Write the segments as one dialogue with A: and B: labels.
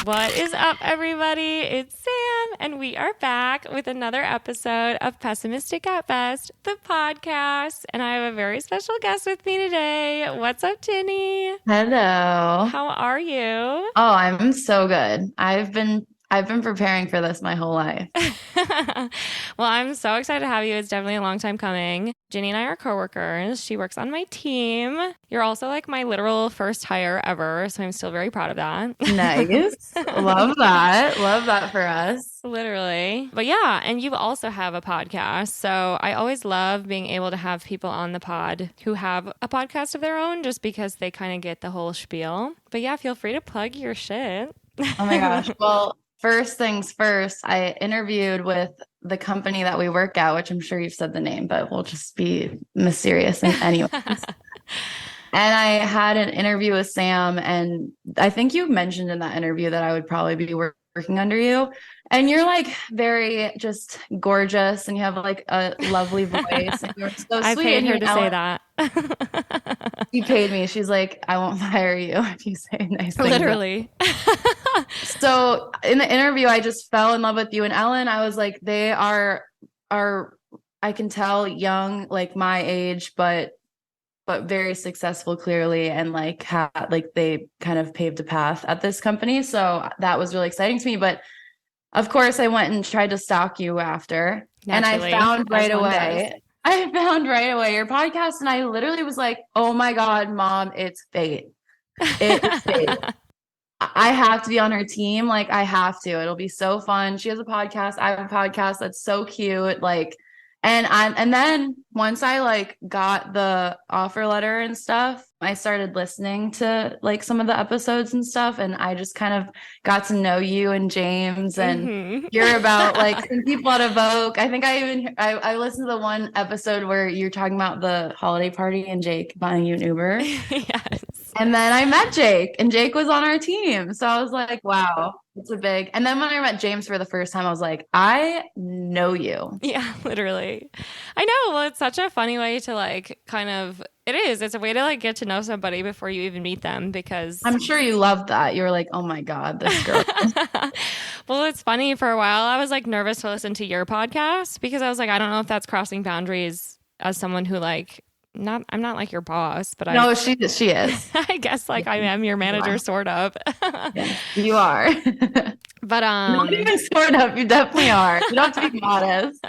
A: What is up, everybody? It's Sam, and we are back with another episode of Pessimistic at Best, the podcast. And I have a very special guest with me today. What's up, Ginny?
B: Hello.
A: How are you?
B: Oh, I'm so good. I've been preparing for this my whole life.
A: Well, I'm so excited to have you. It's definitely a long time coming. Ginny and I are coworkers. She works on my team. You're also like my literal first hire ever, so I'm still very proud of that.
B: Nice. Love that. Love that for us.
A: Literally. But yeah, and you also have a podcast. So I always love being able to have people on the pod who have a podcast of their own just because they kind of get the whole spiel. But yeah, feel free to plug your shit.
B: Oh my gosh. Well, first things first, I interviewed with the company that we work at, which I'm sure you've said the name, but we'll just be mysterious anyways. And I had an interview with Sam, and I think you mentioned in that interview that I would probably be working under you. And you're like very just gorgeous, and you have like a lovely voice, and you're so sweet.
A: I paid her to say that.
B: She paid me. She's like, I won't fire you if you say nice things.
A: Literally.
B: So in the interview, I just fell in love with you and Ellen. I was like, they are I can tell young, like my age, but very successful clearly, and like they kind of paved a path at this company. So that was really exciting to me. But of course, I went and tried to stalk you after.
A: Naturally,
B: and I found right away your podcast, and I literally was like, oh my God, Mom, it's fate. It's fate. I have to be on her team. Like, I have to. It'll be so fun. She has a podcast. I have a podcast. That's so cute. Like, and then once I like got the offer letter and stuff, I started listening to like some of the episodes and stuff, and I just kind of got to know you and James and hear about like some people at Evoke. I think I listened to the one episode where you're talking about the holiday party and Jake buying you an Uber.
A: Yes.
B: And then I met Jake, and Jake was on our team. So I was like, wow, it's a big. And then when I met James for the first time, I was like, I know you.
A: Yeah, literally. I know. Well, it's such a funny way to like kind of, it is. It's a way to like get to know somebody before you even meet them, because
B: I'm sure you loved that. You were like, oh my God, this girl.
A: Well, it's funny. For a while, I was like nervous to listen to your podcast because I was like, I don't know if that's crossing boundaries as someone who like, I'm not like your boss, but
B: no, she is.
A: I guess like I am your manager, sort of.
B: Yes, you are.
A: But
B: not even sort of. You definitely are. You don't have to be modest.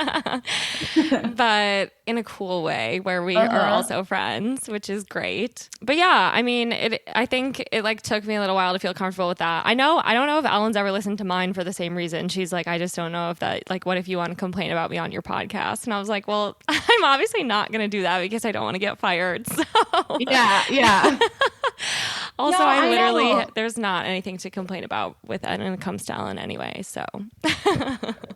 A: But in a cool way where we are also friends, which is great. But yeah, I mean, I think it like took me a little while to feel comfortable with that. I don't know if Ellen's ever listened to mine for the same reason. She's like, I just don't know if that, like, what if you want to complain about me on your podcast? And I was like, well, I'm obviously not going to do that because I don't want to get fired. So
B: yeah.
A: Also, no, I literally, there's not anything to complain about with it when it comes to Ellen anyway. So,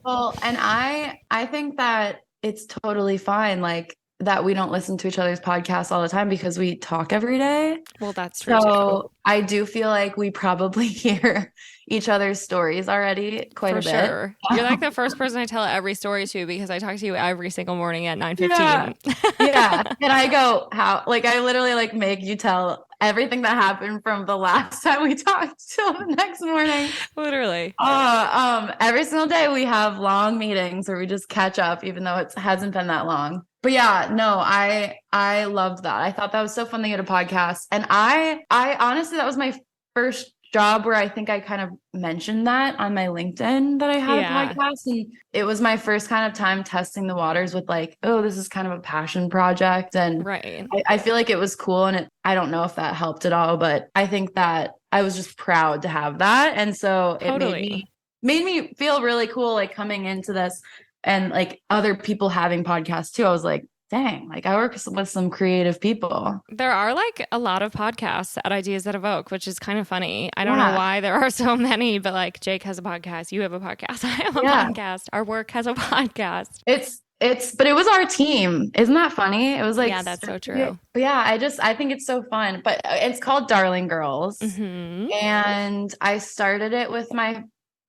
B: well, and I think that it's totally fine, like that we don't listen to each other's podcasts all the time because we talk every day.
A: Well, that's true.
B: So I do feel like we probably hear each other's stories already quite a bit.
A: Sure. You're like the first person I tell every story to because I talk to you every single morning at 9:15.
B: Yeah. And I go, how? Like, I literally like make you tell everything that happened from the last time we talked till the next morning.
A: Literally.
B: Every single day we have long meetings where we just catch up, even though it hasn't been that long. But yeah, no, I loved that. I thought that was so fun to get a podcast. And I honestly, that was my first job where I think I kind of mentioned that on my LinkedIn that I had a podcast. And it was my first kind of time testing the waters with like, oh, this is kind of a passion project. And
A: right.
B: I feel like it was cool. And I don't know if that helped at all, but I think that I was just proud to have that. And so it made me feel really cool, like coming into this and like other people having podcasts too. I was like, dang, like I work with some creative people.
A: There are like a lot of podcasts at Ideas that Evoke, which is kind of funny. I don't know why there are so many, but like Jake has a podcast, you have a podcast, I have a podcast, our work has a podcast.
B: But it was our team. Isn't that funny? It was like,
A: yeah, that's so true.
B: Yeah. I think it's so fun, but it's called Darling Girls. Mm-hmm. And I started it with my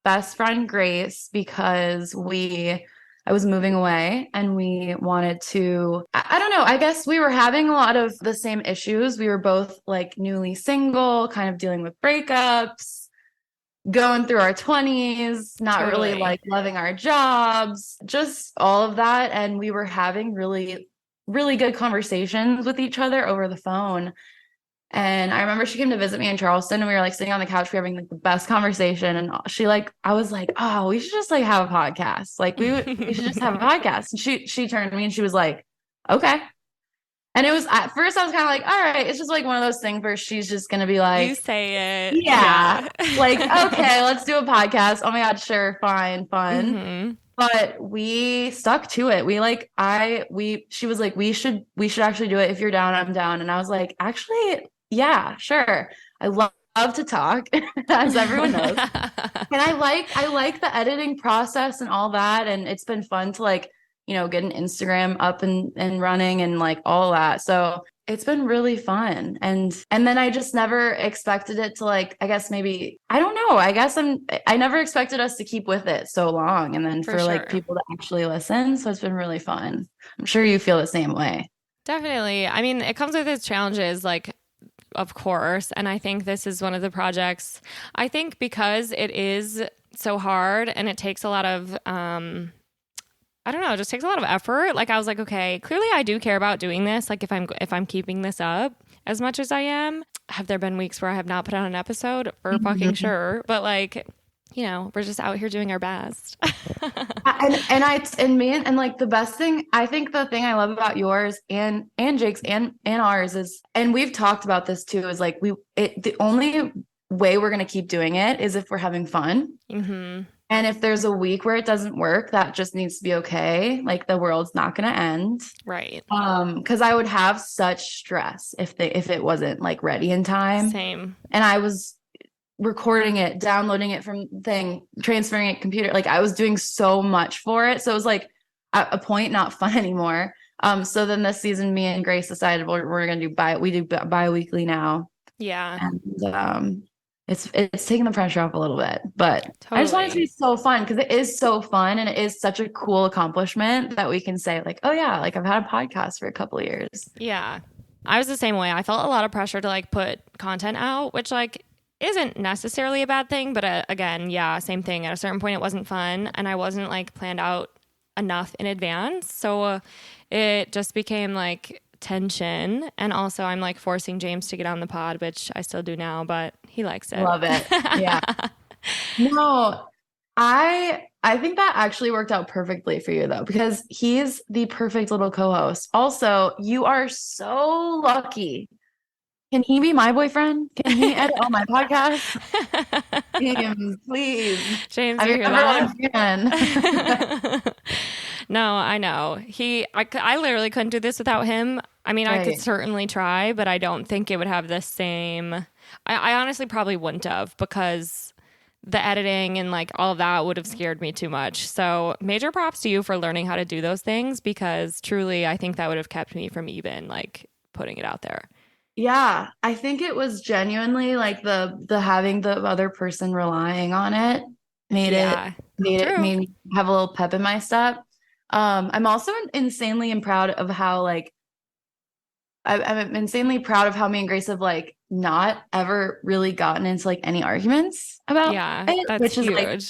B: best friend, Grace, because we I was moving away and we wanted to, I don't know, I guess we were having a lot of the same issues. We were both like newly single, kind of dealing with breakups, going through our 20s, not really like loving our jobs, just all of that. And we were having really, really good conversations with each other over the phone. And I remember she came to visit me in Charleston and we were like sitting on the couch, we were having like the best conversation. And she like, I was like, oh, we should just like have a podcast. Like we should just have a podcast. And she turned to me and she was like, okay. And it was, at first I was kind of like, all right, it's just like one of those things where she's just going to be like,
A: you say it.
B: Yeah. Like, okay, let's do a podcast. Oh my God, sure, fine, fun.
A: Mm-hmm.
B: But we stuck to it. She was like, we should actually do it. If you're down, I'm down. And I was like, actually, yeah, sure. I love to talk, as everyone knows. And I like the editing process and all that. And it's been fun to like, get an Instagram up and running and like all that. So it's been really fun. And then I just never expected it to like, I guess maybe, I don't know. I never expected us to keep with it so long. And then for like people to actually listen. So it's been really fun. I'm sure you feel the same way.
A: Definitely. I mean, it comes with its challenges, like, of course. And I think this is one of the projects, I think because it is so hard and it takes a lot of, I don't know, it just takes a lot of effort. Like I was like, okay, clearly I do care about doing this. Like if I'm keeping this up as much as I am. Have there been weeks where I have not put out an episode? For fucking sure. But like, we're just out here doing our best.
B: and like the best thing, I think the thing I love about yours and Jake's and ours is, and we've talked about this too, is like the only way we're going to keep doing it is if we're having fun.
A: Mm-hmm.
B: And if there's a week where it doesn't work, that just needs to be okay. Like the world's not going to end.
A: Right.
B: Because I would have such stress if it wasn't like ready in time.
A: Same. And
B: I was recording it, downloading it from transferring it computer. Like I was doing so much for it. So it was like at a point, not fun anymore. So then this season, me and Grace decided we're going to do bi-weekly now.
A: Yeah.
B: And, it's taking the pressure off a little bit, but totally. I just want it to be so fun because it is so fun and it is such a cool accomplishment that we can say like, oh yeah, like I've had a podcast for a couple of years.
A: Yeah. I was the same way. I felt a lot of pressure to like put content out, which like isn't necessarily a bad thing, but again, yeah, same thing. At a certain point, it wasn't fun and I wasn't like planned out enough in advance. So it just became like tension. And also I'm like forcing James to get on the pod, which I still do now, but he likes it.
B: Love it. Yeah. No, I think that actually worked out perfectly for you though, because he's the perfect little co-host. Also, you are so lucky. Can he be my boyfriend? Can he edit all my podcasts? James, please.
A: James, you hear that? No, I know. I literally couldn't do this without him. I mean, right. I could certainly try, but I don't think it would have the same. I honestly probably wouldn't have because the editing and like all of that would have scared me too much. So major props to you for learning how to do those things because truly I think that would have kept me from even like putting it out there.
B: Yeah, I think it was genuinely like the having the other person relying on it made me have a little pep in my step. I'm also insanely proud of how like I'm insanely proud of how me and Grace have like not ever really gotten into like any arguments about it,
A: that's
B: which
A: huge.
B: Is like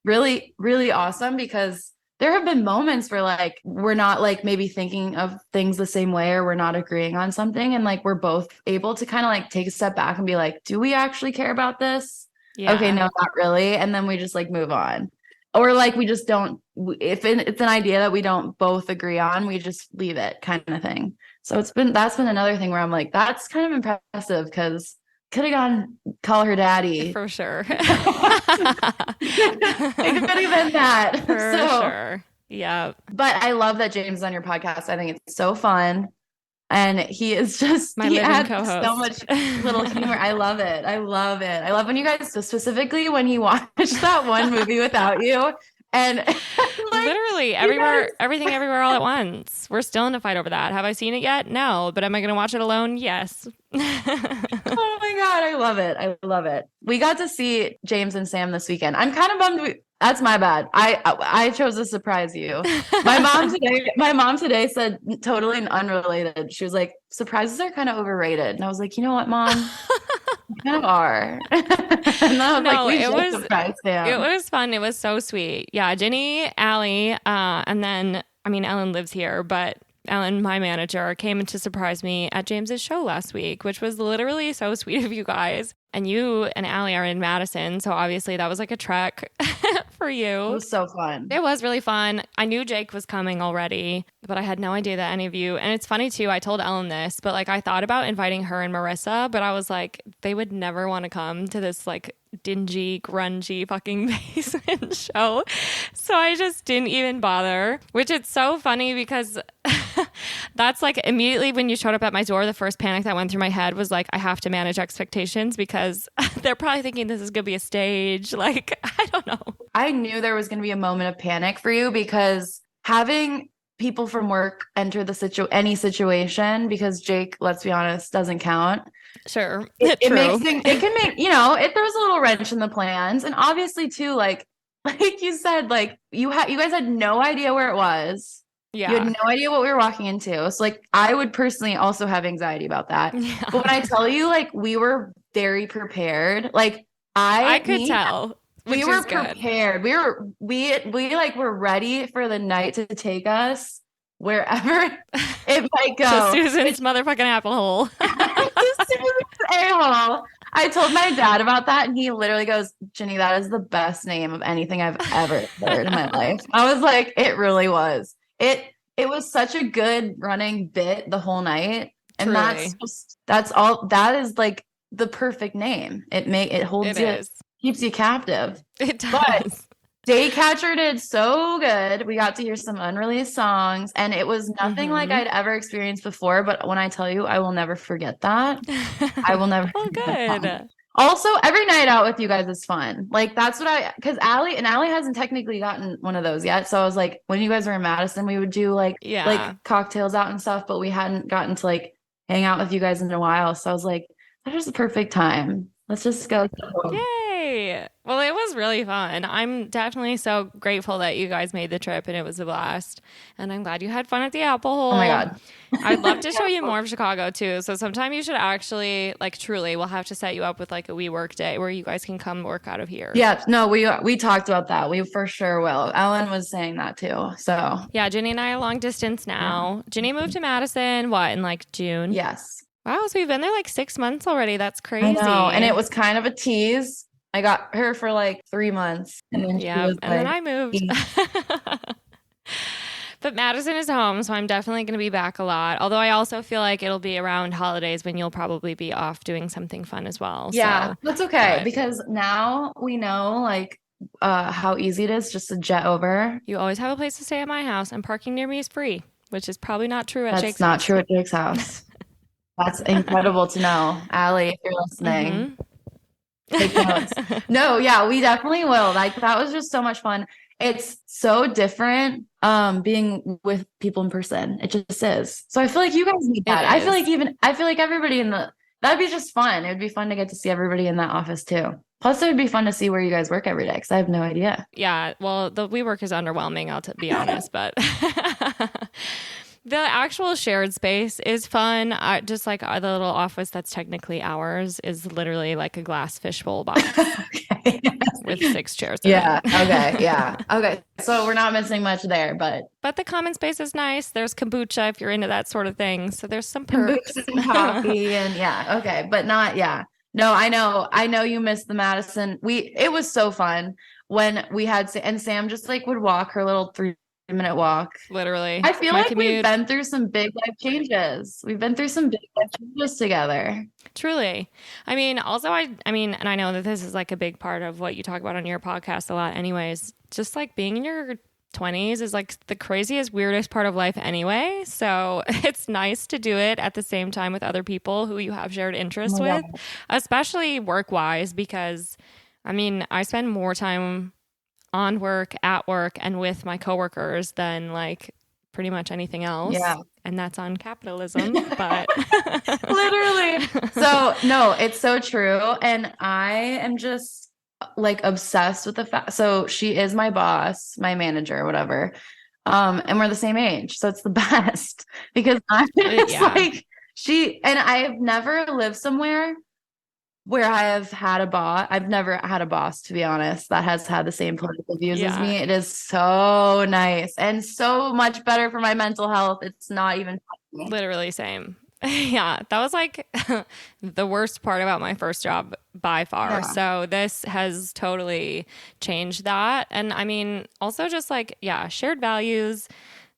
B: really, really awesome because there have been moments where like we're not like maybe thinking of things the same way or we're not agreeing on something and like we're both able to kind of like take a step back and be like, do we actually care about this? Yeah. Okay, no, not really. And then we just like move on. Or like we just don't, if it's an idea that we don't both agree on, we just leave it kind of thing. So that's been another thing where I'm like, that's kind of impressive because could have gone call her daddy.
A: For sure.
B: It could have been that.
A: For sure. Yeah.
B: But I love that James is on your podcast. I think it's so fun. And he is just
A: my living
B: adds
A: co-host.
B: So much little humor. I love it. I love it. I love when you guys, specifically when he watched that one movie without you And like,
A: literally everything everywhere all at once. We're still in a fight over that. Have I seen it yet? No. But am I going to watch it alone? Yes.
B: Oh my God, I love it. I love it. We got to see James and Sam this weekend. I'm kind of bummed. That's my bad. I chose to surprise you. My mom today said, totally unrelated. She was like, surprises are kind of overrated. And I was like, you know what, Mom? You kind of are. And I was
A: No,
B: like,
A: it was
B: surprise Sam.
A: it was fun. It was so sweet. Yeah, Ginny, Allie, and then I mean Ellen lives here, but Ellen, my manager, came to surprise me at James's show last week, which was literally so sweet of you guys. And you and Allie are in Madison, so obviously that was like a trek for you.
B: It was so fun.
A: It was really fun. I knew Jake was coming already, but I had no idea that any of you, and it's funny too, I told Ellen this, but like I thought about inviting her and Marissa, but I was like, they would never want to come to this like dingy, grungy fucking basement show. So I just didn't even bother, which it's so funny because that's like immediately when you showed up at my door, the first panic that went through my head was like, I have to manage expectations because they're probably thinking this is going to be a stage. Like, I don't know.
B: I knew there was going to be a moment of panic for you because having people from work enter any situation, because Jake, let's be honest, doesn't count.
A: Sure.
B: It makes things, it can make, it throws a little wrench in the plans. And obviously too, like you said, like you guys had no idea where it was.
A: Yeah.
B: You had no idea what we were walking into. So like I would personally also have anxiety about that. Yeah. But when I tell you, like, we were very prepared. Like
A: I could tell.
B: We were prepared. We like were ready for the night to take us wherever it might go.
A: To Susan's motherfucking Applehole.
B: A-hole. I told my dad about that, and he literally goes, Ginny, that is the best name of anything I've ever heard in my life. I was like, it really was. It was such a good running bit the whole night. And
A: Truly.
B: that's all. That is like the perfect name. It holds you, keeps you captive.
A: It does.
B: But Daycatcher did so good. We got to hear some unreleased songs, and it was nothing like I'd ever experienced before. But when I tell you, I will never forget that. I will never.
A: Oh, good.
B: That. Also, every night out with you guys is fun. Like that's what because Allie hasn't technically gotten one of those yet. So I was like, when you guys were in Madison, we would do like cocktails out and stuff, but we hadn't gotten to like hang out with you guys in a while. So I was like, that is the perfect time. Let's just go.
A: Yay. Well, it was really fun. I'm definitely so grateful that you guys made the trip and it was a blast. And I'm glad you had fun at the Applehole.
B: Oh my God.
A: I'd love to show you more of Chicago too. So sometime you should actually, like, truly, we'll have to set you up with like a WeWork day where you guys can come work out of here.
B: Yeah, no, we talked about that. We for sure will. Ellen was saying that too. So
A: yeah, Ginny and I are long distance now. Yeah. Ginny moved to Madison, in like June?
B: Yes.
A: Wow, so we've been there like 6 months already. That's crazy.
B: I know, and it was kind of a tease. I got her for like 3 months. And then
A: then I moved. But Madison is home, so I'm definitely going to be back a lot. Although I also feel like it'll be around holidays when you'll probably be off doing something fun as well.
B: Yeah,
A: so,
B: that's okay. Because now we know like how easy it is just to jet over.
A: You always have a place to stay at my house, and parking near me is free, which is probably not true at Jake's house.
B: That's not true at Jake's house. That's incredible to know. Allie, if you're listening. Take notes. No, yeah, we definitely will. Like that was just so much fun. It's so different being with people in person. It just is. So I feel like you guys need that. I feel like everybody that'd be just fun. It would be fun to get to see everybody in that office too. Plus, it would be fun to see where you guys work every day because I have no idea.
A: Yeah, well, the WeWork is underwhelming, I'll be honest, but the actual shared space is fun. Just like the little office that's technically ours is literally like a glass fishbowl box with 6 chairs.
B: Yeah. Okay. Yeah. Okay. So we're not missing much there, but
A: the common space is nice. There's kombucha if you're into that sort of thing. So there's some perks.
B: Kombucha and coffee and yeah. Okay. But not, yeah. No, I know you missed the Madison. It was so fun when we had, and Sam just like would walk her little 3-minute walk.
A: Literally.
B: I feel like we've been through some big life changes. We've been through some big life changes together.
A: Truly. I mean, also, I mean, and I know that this is like a big part of what you talk about on your podcast a lot anyways, just like being in your 20s is like the craziest, weirdest part of life anyway. So it's nice to do it at the same time with other people who you have shared interests with, especially work-wise, because I mean, I spend more time on work, at work, and with my coworkers than like pretty much anything else.
B: Yeah.
A: And that's on capitalism, but
B: literally. So no, it's so true. And I am just like obsessed with the fact. So she is my boss, my manager, whatever. And we're the same age. So it's the best because I'm just like and I've never lived somewhere where I have had a boss. I've never had a boss, to be honest, that has had the same political views as me. It is so nice and so much better for my mental health. It's not even funny.
A: Literally same. Yeah, that was like the worst part about my first job by far. Yeah. So this has totally changed that. And I mean, also just like, yeah, shared values,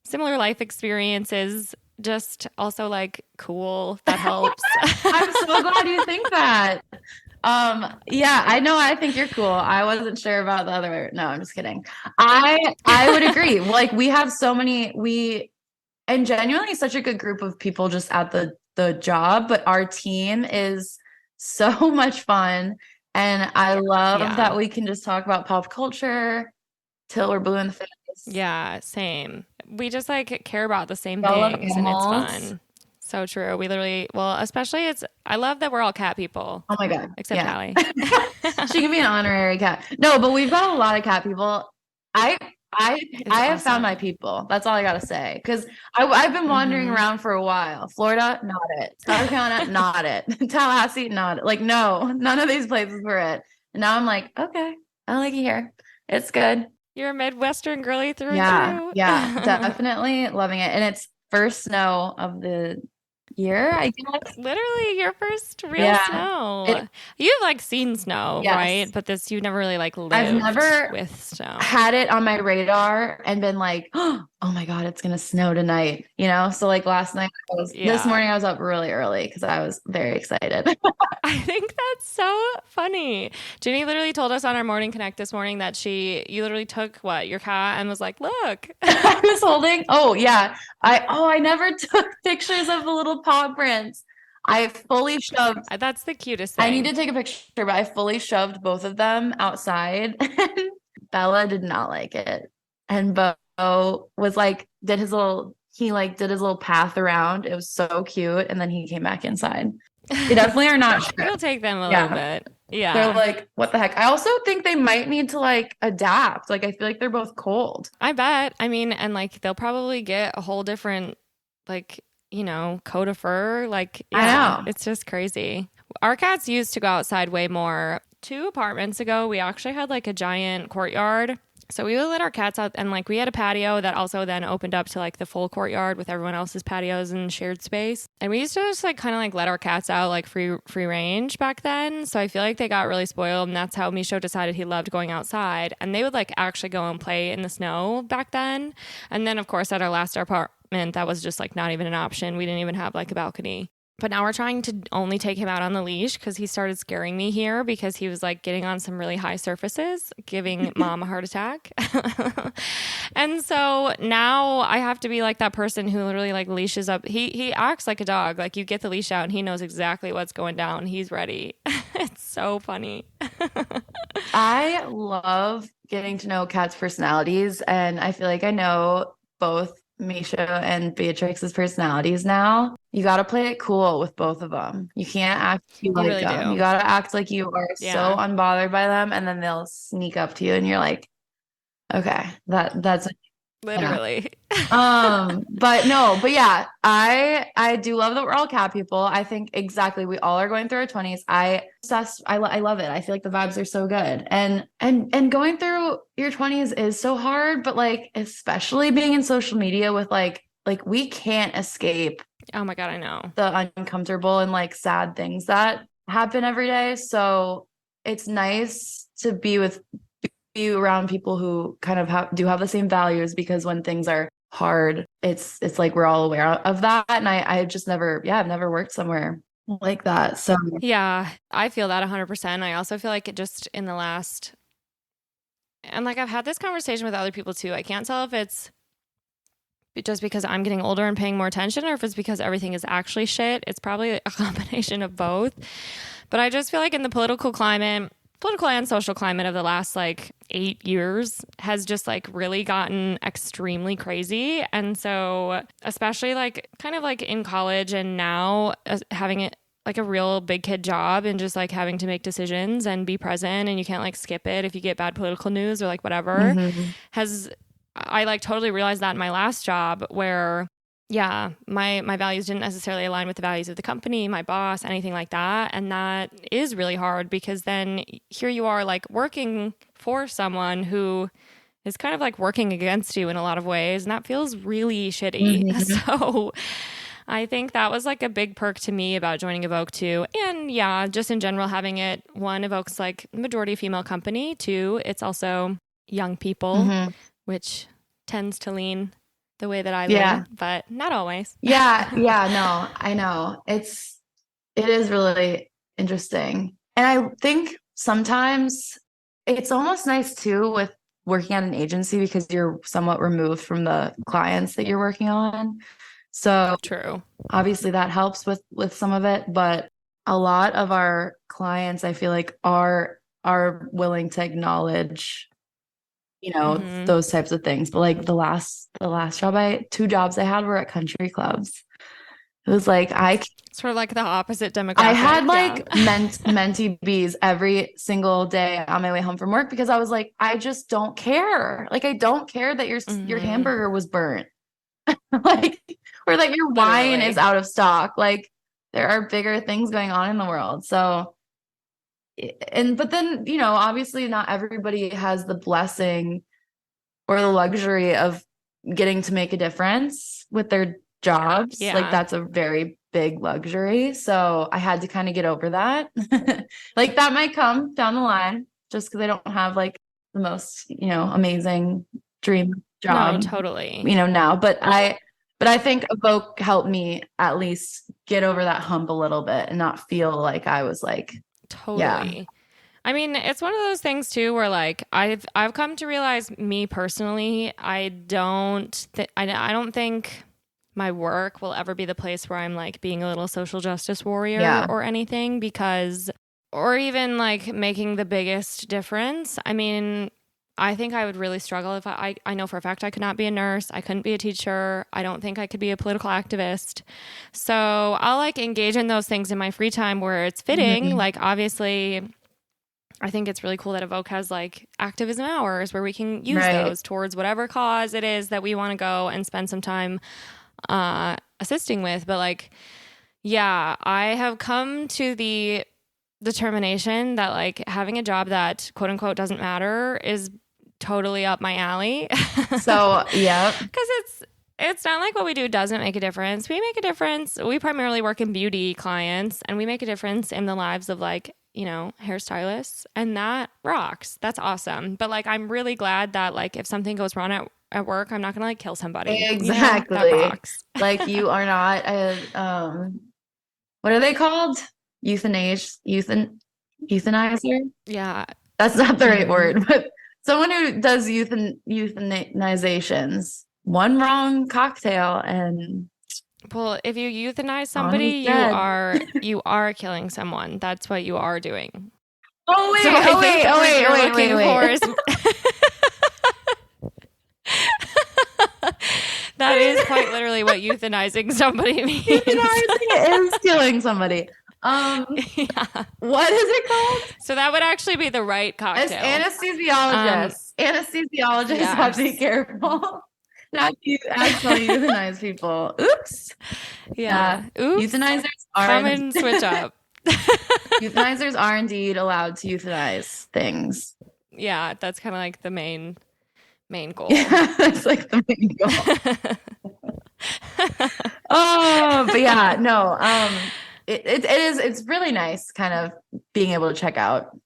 A: similar life experiences, just also like cool. That helps.
B: I'm so glad you think that. Yeah, I know. I think you're cool. I wasn't sure about the other. No, I'm just kidding. I would agree. Like we have so many, and genuinely such a good group of people just at the job, but our team is so much fun. And I love that we can just talk about pop culture till we're blue in the face.
A: Yeah, same. We just like care about the same things and it's fun. So true. We literally, well, especially I love that we're all cat people.
B: Oh my God.
A: Except Callie.
B: She can be an honorary cat. No, but we've got a lot of cat people. I have found my people. That's all I gotta say. Because I've been wandering around for a while. Florida, not it. South Carolina, not it. Tallahassee, not it. Like, no, none of these places were it. And now I'm like, okay, I like it here. It's good.
A: You're a Midwestern girly through and through.
B: Yeah, definitely loving it. And it's first snow of the year, I guess.
A: Literally your first real snow. You've like seen snow, right? But you've never really like lived
B: I've never
A: with snow.
B: Had it on my radar and been like, oh my God, it's gonna snow tonight. You know? So like last night this morning I was up really early because I was very excited.
A: I think that's so funny. Ginny literally told us on our morning connect this morning that you literally took your cat and was like, look.
B: I was holding. Oh yeah. I never took pictures of the little paw prints. I fully shoved.
A: That's the cutest thing.
B: I need to take a picture, but I fully shoved both of them outside. Bella did not like it. And Bo was like, did his little path around. It was so cute. And then he came back inside. They definitely are not sure.
A: It'll take them a little bit. Yeah.
B: They're like, what the heck? I also think they might need to like adapt. Like, I feel like they're both cold.
A: I bet. I mean, and like, they'll probably get a whole different, like, coat of fur. Like,
B: I know.
A: It's just crazy. Our cats used to go outside way more. 2 apartments ago, we actually had like a giant courtyard. So we would let our cats out, and like we had a patio that also then opened up to like the full courtyard with everyone else's patios and shared space. And we used to just like kind of like let our cats out like free range back then. So I feel like they got really spoiled, and that's how Misho decided he loved going outside. And they would like actually go and play in the snow back then. And then of course at our last apartment, that was just like not even an option. We didn't even have like a balcony. But now we're trying to only take him out on the leash because he started scaring me here because he was like getting on some really high surfaces, giving mom a heart attack. And so now I have to be like that person who literally like leashes up. He acts like a dog. Like you get the leash out and he knows exactly what's going down. He's ready. It's so funny.
B: I love getting to know cats' personalities, and I feel like I know both Misha and Beatrix's personalities now. You got to play it cool with both of them. You can't act too like
A: really
B: them.
A: do.
B: You got to act like you are so unbothered by them, and then they'll sneak up to you and you're like, okay, that's
A: literally.
B: But yeah, I do love that we're all cat people. I think exactly, we all are going through our 20s. I love it. I feel like the vibes are so good. And going through your 20s is so hard, but like especially being in social media with like we can't escape.
A: Oh my God, I know.
B: The uncomfortable and like sad things that happen every day. So it's nice to be around people who kind of have the same values, because when things are hard, it's like we're all aware of that. And I've never worked somewhere like that. So
A: yeah, I feel that 100%. I also feel like it just in the last, and like I've had this conversation with other people too. I can't tell if it's just because I'm getting older and paying more attention, or if it's because everything is actually shit. It's probably a combination of both. But I just feel like in the political climate, political and social climate of the last like 8 years has just like really gotten extremely crazy. And so especially like kind of like in college and now having it like a real big kid job and just like having to make decisions and be present, and you can't like skip it if you get bad political news or like whatever, I like totally realized that in my last job where yeah, my values didn't necessarily align with the values of the company, my boss, anything like that. And that is really hard because then here you are like working for someone who is kind of like working against you in a lot of ways. And that feels really shitty. So I think that was like a big perk to me about joining Evoke too. And yeah, just in general, having it, one, Evoke's like majority female company. Two, it's also young people, which tends to lean the way that I lean, but not always.
B: Yeah, no, I know. It is really interesting. And I think sometimes it's almost nice too with working at an agency because you're somewhat removed from the clients that you're working on. So
A: true.
B: Obviously that helps with some of it, but a lot of our clients I feel like are willing to acknowledge those types of things. But like the last job two jobs I had were at country clubs. It was like
A: sort of like the opposite demographic.
B: I had like mentee bees every single day on my way home from work because I was like, I just don't care. Like I don't care that your hamburger was burnt. Like, or that your wine is out of stock. Like there are bigger things going on in the world. So but then, obviously not everybody has the blessing or the luxury of getting to make a difference with their jobs. Yeah. Like that's a very big luxury. So I had to kind of get over that. Like that might come down the line just because I don't have like the most, amazing dream job.
A: No, totally.
B: Now, but I think Evoke helped me at least get over that hump a little bit and not feel like I was like,
A: totally. Yeah. I mean, it's one of those things too where like I've come to realize, me personally, I don't think my work will ever be the place where I'm like being a little social justice warrior or anything, or even like making the biggest difference. I mean, I think I would really struggle if I know for a fact I could not be a nurse. I couldn't be a teacher. I don't think I could be a political activist. So I'll like engage in those things in my free time where it's fitting. Like obviously I think it's really cool that Evoke has like activism hours where we can use those towards whatever cause it is that we want to go and spend some time assisting with. But like, yeah, I have come to the determination that like having a job that quote unquote doesn't matter is totally up my alley.
B: So, yeah.
A: Because it's not like what we do doesn't make a difference. We make a difference. We primarily work in beauty clients, and we make a difference in the lives of like, hairstylists, and that rocks. That's awesome. But like, I'm really glad that like if something goes wrong at work, I'm not gonna like kill somebody.
B: Exactly.
A: That rocks.
B: Like you are not what are they called? Euthanizer?
A: Yeah.
B: That's not the right word, but someone who does euthanizations, one wrong cocktail and
A: well, if you euthanize somebody, you are killing someone. That's what you are doing.
B: Oh wait, wait.
A: That is quite literally what euthanizing somebody means.
B: Euthanizing is killing somebody. What is it called?
A: So that would actually be the right cocktail.
B: Anesthesiologists. Anesthesiologists have to be careful. Not to actually euthanize people. Oops.
A: Yeah. Oops.
B: Euthanizers are
A: common switch up.
B: Euthanizers are indeed allowed to euthanize things.
A: Yeah, that's kind of like the main goal.
B: Yeah, that's like the main goal. Oh, but yeah, no. It's really nice kind of being able to check out.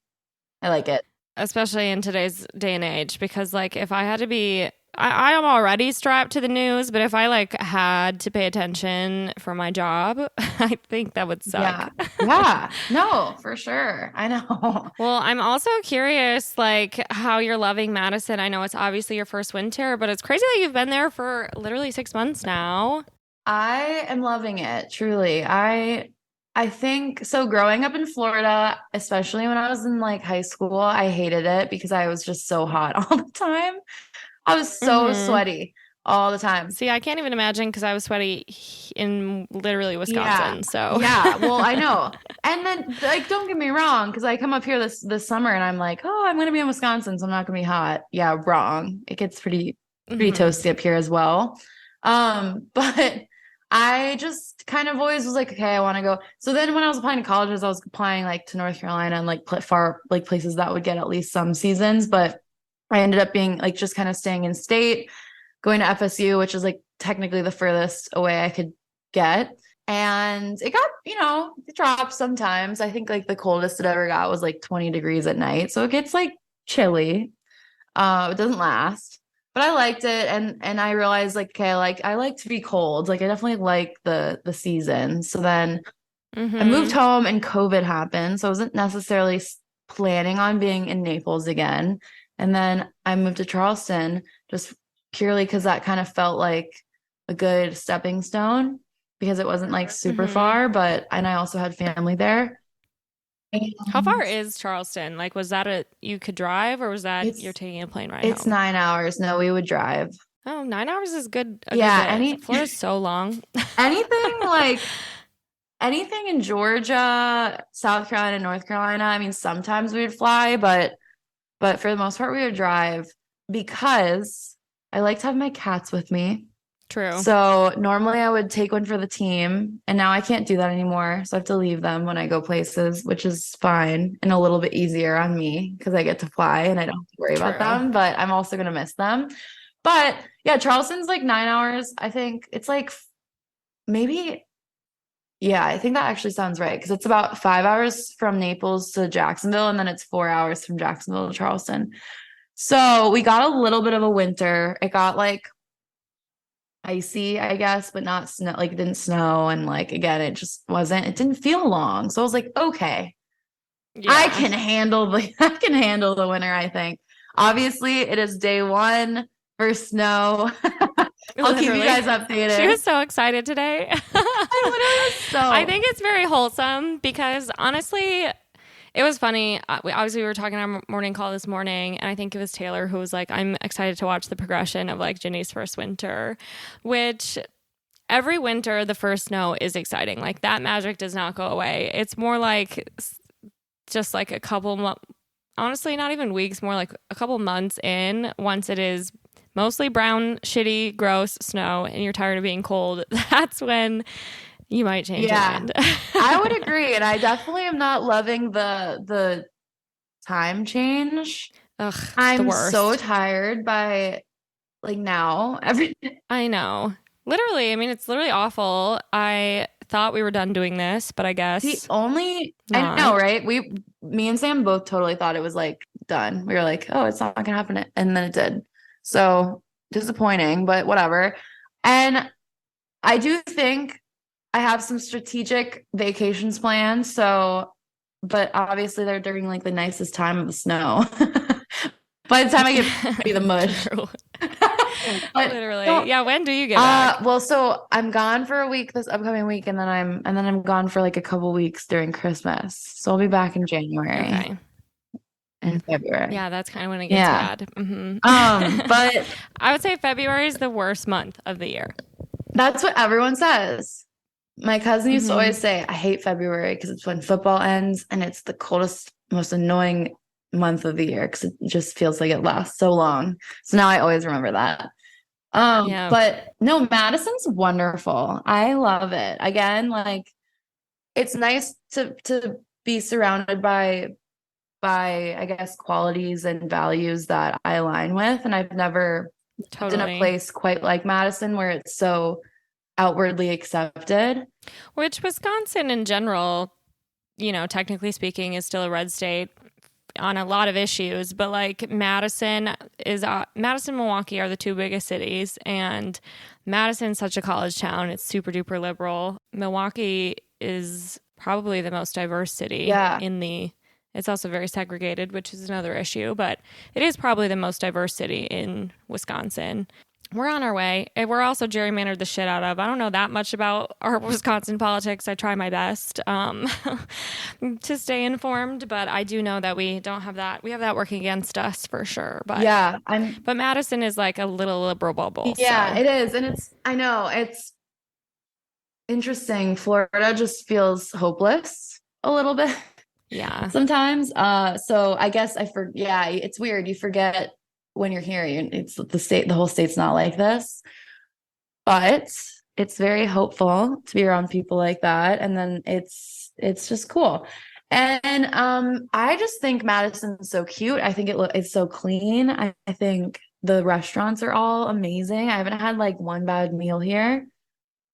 B: I like it.
A: Especially in today's day and age, because like if I had to be, I am already strapped to the news, but if I like had to pay attention for my job, I think that would suck.
B: Yeah. No, for sure. I know.
A: Well, I'm also curious like how you're loving Madison. I know it's obviously your first winter, but it's crazy that you've been there for literally 6 months now.
B: I am loving it. Truly. I think so. Growing up in Florida, especially when I was in like high school, I hated it because I was just so hot all the time. I was so
A: Mm-hmm.
B: sweaty all the time.
A: See, I can't even imagine because I was sweaty in literally
B: Yeah.
A: Wisconsin. So,
B: Yeah. Well, I know. And then like don't get me wrong, because I come up here this summer and I'm like, oh, I'm gonna be in Wisconsin, so I'm not gonna be hot. Yeah, wrong. It gets pretty
A: hmm
B: toasty up here as well. But I just kind of always was like, okay, I want to go. So then when I was applying to colleges, I was applying like to North Carolina and like far like places that would get at least some seasons, but I ended up being like just kind of staying in state, going to FSU, which is like technically the furthest away I could get. And it got, it drops sometimes. I think like the coldest it ever got was like 20 degrees at night. So it gets like chilly. It doesn't last. But I liked it and I realized like, okay, like I like to be cold. Like I definitely like the season. So then I moved
A: hmm
B: home and COVID happened. So I wasn't necessarily planning on being in Naples again. And then I moved to Charleston just purely because that kind of felt like a good stepping stone because it wasn't like super
A: hmm
B: far, and I also had family there.
A: How far
B: And
A: is Charleston? Like, was that you could drive or was that you're
B: it's
A: taking a plane ride
B: it's
A: home?
B: 9 hours. No, we would drive.
A: Oh, 9 hours is a good
B: Yeah,
A: bit. Florida's so long.
B: anything like anything in Georgia, South Carolina, North Carolina. I mean, sometimes we would fly, but for the most part, we would drive because I like to have my cats with me.
A: True.
B: So normally I would take one for the team, and now I can't do that anymore. So I have to leave them when I go places, which is fine and a little bit easier on me because I get to fly and I don't have to worry about
A: True.
B: them, but I'm also going to miss them. But yeah, Charleston's like 9 hours. I think it's like maybe, yeah, I think that actually sounds right because it's about 5 hours from Naples to Jacksonville, and then it's 4 hours from Jacksonville to Charleston. So we got a little bit of a winter. It got like icy, I guess, but not snow. Like it didn't snow. And like, again, it didn't feel long. So I was like, okay,
A: Yeah.
B: I can handle the winter, I think. Obviously, it is day one for snow. I'll keep you
A: Literally.
B: guys
A: She
B: updated.
A: was so excited today.
B: I literally was
A: I
B: so,
A: think it's very wholesome because honestly, it was funny. Obviously, we were talking on our morning call this morning, and I think it was Taylor who was like, I'm excited to watch the progression of like Ginny's first winter, which every winter, the first snow is exciting. Like that magic does not go away. It's more like just like a couple, honestly, not even weeks, more like a couple months in, once it is mostly brown, shitty, gross snow and you're tired of being cold, that's when you might change your
B: yeah,
A: mind.
B: I would agree. And I definitely am not loving the time change.
A: Ugh, the
B: I'm so
A: worst.
B: tired by like now.
A: I know. Literally, I mean, it's literally awful. I thought we were done doing this, but I guess
B: I know,
A: not.
B: right? Me and Sam both totally thought it was like done. We were like, oh, it's not gonna happen. And then it did. So disappointing, but whatever. And I do think I have some strategic vacations planned. So, but obviously they're during like the nicest time of the snow. By the time I get be the mush.
A: True.
B: But
A: Literally. Yeah, when do you get back?
B: well, so I'm gone for a week this upcoming week, and then I'm gone for like a couple weeks during Christmas. So I'll be back in January
A: Okay.
B: and February.
A: Yeah, that's kind of when it gets
B: Yeah.
A: bad.
B: But
A: I would say February is the worst month of the year.
B: that's what everyone says. My cousin used to
A: hmm
B: always say, I hate February because it's when football ends and it's the coldest, most annoying month of the year because it just feels like it lasts so long. So now I always remember that.
A: Yeah,
B: But no, Madison's wonderful. I love it. Again, like it's nice to be surrounded by I guess qualities and values that I align with. And I've never lived in a
A: totally.
B: place quite like Madison where it's so outwardly accepted.
A: Which Wisconsin in general, technically speaking, is still a red state on a lot of issues, but like Madison, Milwaukee are the two biggest cities, and Madison's such a college town. It's super duper liberal. Milwaukee is probably the most diverse city
B: Yeah.
A: it's also very segregated, which is another issue, but it is probably the most diverse city in Wisconsin. we're on our way. And we're also gerrymandered the shit out of. I don't know that much about our Wisconsin politics. I try my best to stay informed, but I do know that we don't have that. We have that working against us for sure. But
B: Yeah,
A: but Madison is like a little liberal bubble.
B: yeah,
A: So.
B: it is. And I know it's interesting. Florida just feels hopeless a little bit
A: Yeah.
B: sometimes. So I guess yeah, it's weird. You forget when you're here, it's the whole state's not like this, but it's very hopeful to be around people like that. And then it's just cool. And I just think Madison's so cute. I think it's so clean. I think the restaurants are all amazing. I haven't had like one bad meal here.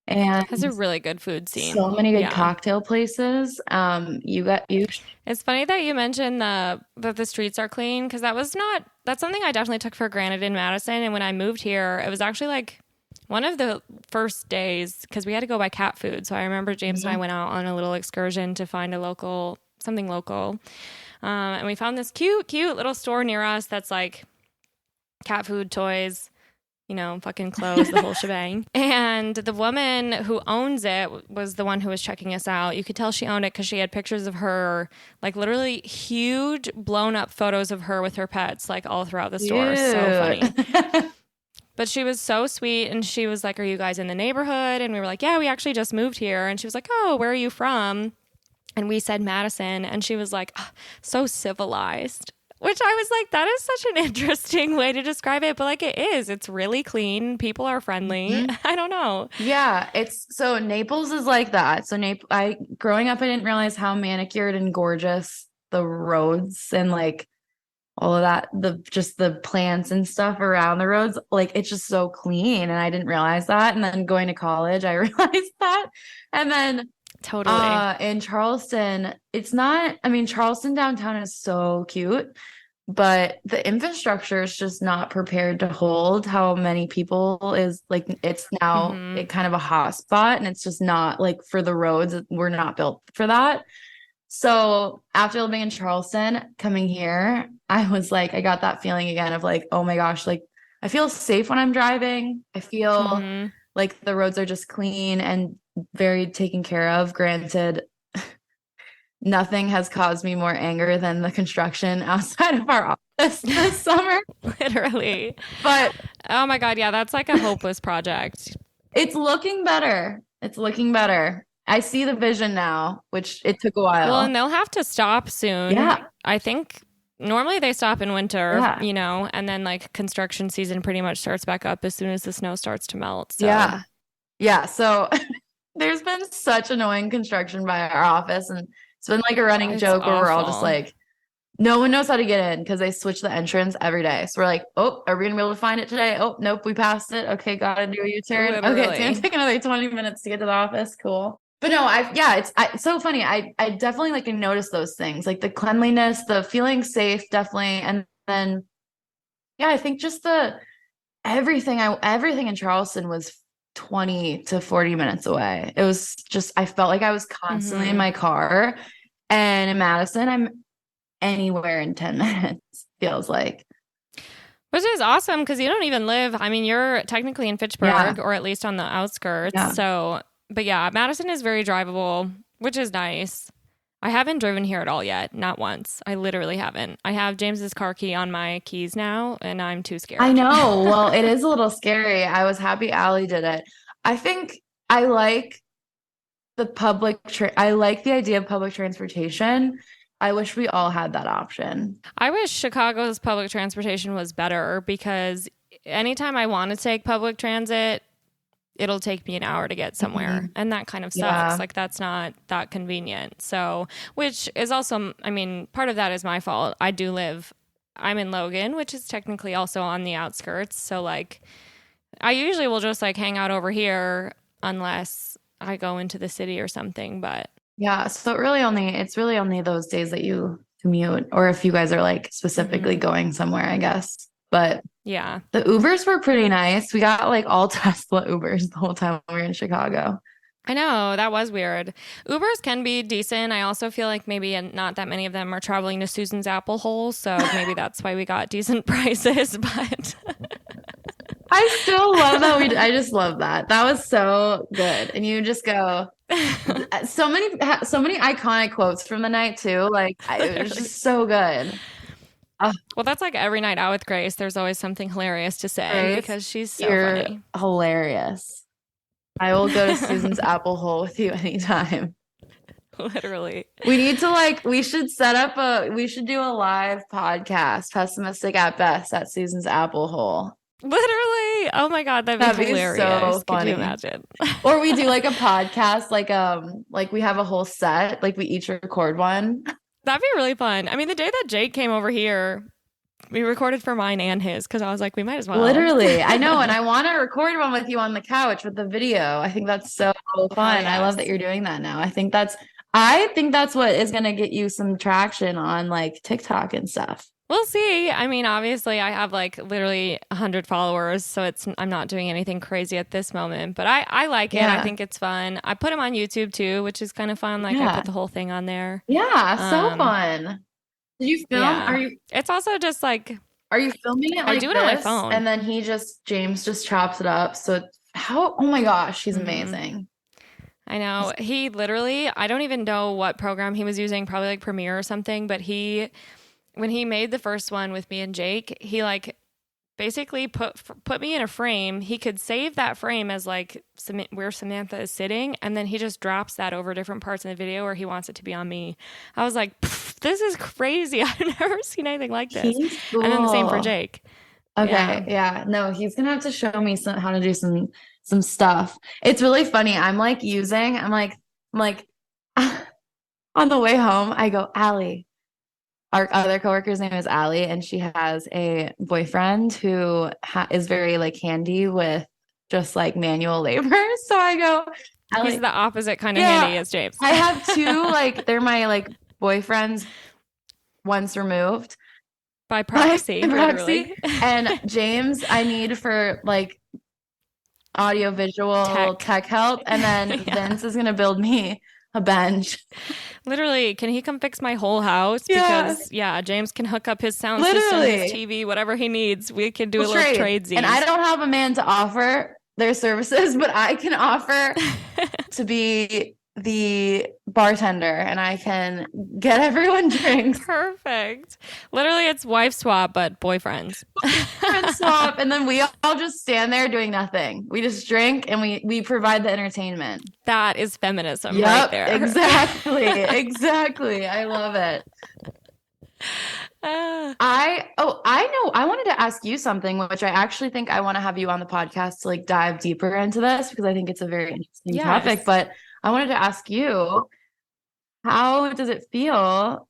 B: And
A: Has a really good food scene.
B: so many good
A: Yeah.
B: cocktail places.
A: It's funny that you mentioned that the streets are clean, because that's something I definitely took for granted in Madison. And when I moved here, it was actually like one of the first days, because we had to go buy cat food. So I remember James and I went out on a little excursion to find something local. And we found this cute little store near us that's like cat food, toys, fucking clothes, the whole shebang. And the woman who owns it was the one who was checking us out. You could tell she owned it because she had pictures of her, like literally huge blown up photos of her with her pets, like all throughout the store. So funny. But she was so sweet, and she was like, "Are you guys in the neighborhood?" And we were like, "Yeah, we actually just moved here." And she was like, "Oh, where are you from?" And we said Madison, and she was like, "Oh, so civilized." Which I was like, that is such an interesting way to describe it. But like, it is. It's really clean. People are friendly. I don't know.
B: Yeah, so Naples is like that. So growing up, I didn't realize how manicured and gorgeous the roads and like all of that, just the plants and stuff around the roads, like it's just so clean. And I didn't realize that. And then going to college, I realized that. And then
A: Totally.
B: in Charleston, Charleston downtown is so cute, but the infrastructure is just not prepared to hold how many people is like, it's now kind of a hot spot, and it's just not like for the roads, we're not built for that. So after living in Charleston, coming here, I was like, I got that feeling again of like, oh my gosh, like I feel safe when I'm driving. I feel like the roads are just clean and very taken care of. Granted, nothing has caused me more anger than the construction outside of our office this summer.
A: Literally.
B: But
A: oh my God, yeah, that's like a hopeless project.
B: It's looking better. I see the vision now, which it took a while.
A: Well, and they'll have to stop soon.
B: Yeah.
A: I think normally they stop in winter, and then like construction season pretty much starts back up as soon as the snow starts to melt. So.
B: Yeah. Yeah. So there's been such annoying construction by our office, and it's been like a running joke where we're all just like, no one knows how to get in because they switch the entrance every day. So we're like, oh, are we gonna be able to find it today? Oh, nope, we passed it. Okay, gotta do a U-turn.
A: Literally.
B: Okay, it's gonna take another 20 minutes to get to the office. Cool. But no, it's so funny. I definitely like to notice those things, like the cleanliness, the feeling safe, definitely. And then, yeah, I think just everything in Charleston was 20 to 40 minutes away. It was just, I felt like I was constantly in my car. And in Madison, I'm anywhere in 10 minutes, feels like.
A: Which is awesome because you don't even live, you're technically in Fitchburg or at least on the outskirts. Yeah. So, but yeah, Madison is very drivable, which is nice. I haven't driven here at all yet. Not once. I literally haven't. I have James's car key on my keys now, and I'm too scared.
B: I know. Well, it is a little scary. I was happy Allie did it. I think I like I like the idea of public transportation. I wish we all had that option.
A: I wish Chicago's public transportation was better because anytime I want to take public transit, it'll take me an hour to get somewhere. And that kind of sucks. Yeah. Like that's not that convenient. So, which is also, part of that is my fault. I'm in Logan, which is technically also on the outskirts. So like, I usually will just like hang out over here unless I go into the city or something, but. Yeah.
B: So it's really only those days that you commute, or if you guys are like specifically going somewhere, I guess. But
A: yeah,
B: the Ubers were pretty nice. We got like all Tesla Ubers the whole time we were in Chicago.
A: I know, that was weird. Ubers can be decent. I also feel like maybe not that many of them are traveling to Susan's Applehole, so maybe that's why we got decent prices. But
B: I still love that I just love that. That was so good. And you just go so many iconic quotes from the night too. Like it was
A: Literally.
B: just so good.
A: Well, that's like every night out with Grace. There's always something hilarious to say
B: Grace,
A: because she's so
B: you're
A: funny.
B: hilarious. I will go to Susan's Applehole with you anytime.
A: Literally.
B: We should we should do a live podcast, Pessimistic at Best at Susan's Applehole.
A: Literally. Oh my God, that'd be hilarious.
B: So
A: Could
B: funny.
A: you imagine?
B: Or we do like a podcast, like we have a whole set, like we each record one.
A: That'd be really fun. I mean, the day that Jake came over here, we recorded for mine and his because I was like, we might as well.
B: Literally. I know. And I want to record one with you on the couch with the video. I think that's so fun.
A: Yes.
B: I love that you're doing that now. I think that's what is going to get you some traction on like TikTok and stuff.
A: We'll see. I mean, obviously, I have like literally 100 followers, so I'm not doing anything crazy at this moment. But I like it.
B: Yeah.
A: I think it's fun. I put them on YouTube too, which is kind of fun. Like I put the whole thing on there.
B: Yeah, so fun. Did you film?
A: Yeah. It's also just like,
B: are you filming it? Like
A: I do it on my phone,
B: and then James just chops it up. So oh my gosh, he's amazing.
A: I know. He literally, I don't even know what program he was using, probably like Premiere or something, but when he made the first one with me and Jake, he like basically put me in a frame. He could save that frame as like where Samantha is sitting, and then he just drops that over different parts in the video where he wants it to be on me. I was like, this is crazy. I've never seen anything like this. Cool. And then the same for Jake.
B: Okay. Yeah. No, he's gonna have to show me how to do some stuff. It's really funny. I'm like on the way home, I go, Allie. Our other coworker's name is Allie, and she has a boyfriend who is very like handy with just like manual labor. So I go,
A: Allie. He's the opposite kind of handy as James.
B: I have two, like they're my like boyfriends once removed.
A: By proxy.
B: Literally. And James, I need for like audio visual tech help. And then Vince is going to build me a bench.
A: Literally, can he come fix my whole house? Because James can hook up his sound system, his TV, whatever he needs. We can do a little tradesies.
B: And I don't have a man to offer their services, but I can offer to be the bartender, and I can get everyone drinks.
A: Perfect. Literally, it's wife swap, but boyfriends.
B: Boyfriend swap, and then we all just stand there doing nothing. We just drink and we provide the entertainment.
A: That is feminism right there.
B: Exactly. I love it. I know. I wanted to ask you something, which I actually think I want to have you on the podcast to like dive deeper into this because I think it's a very interesting topic. But I wanted to ask you, how does it feel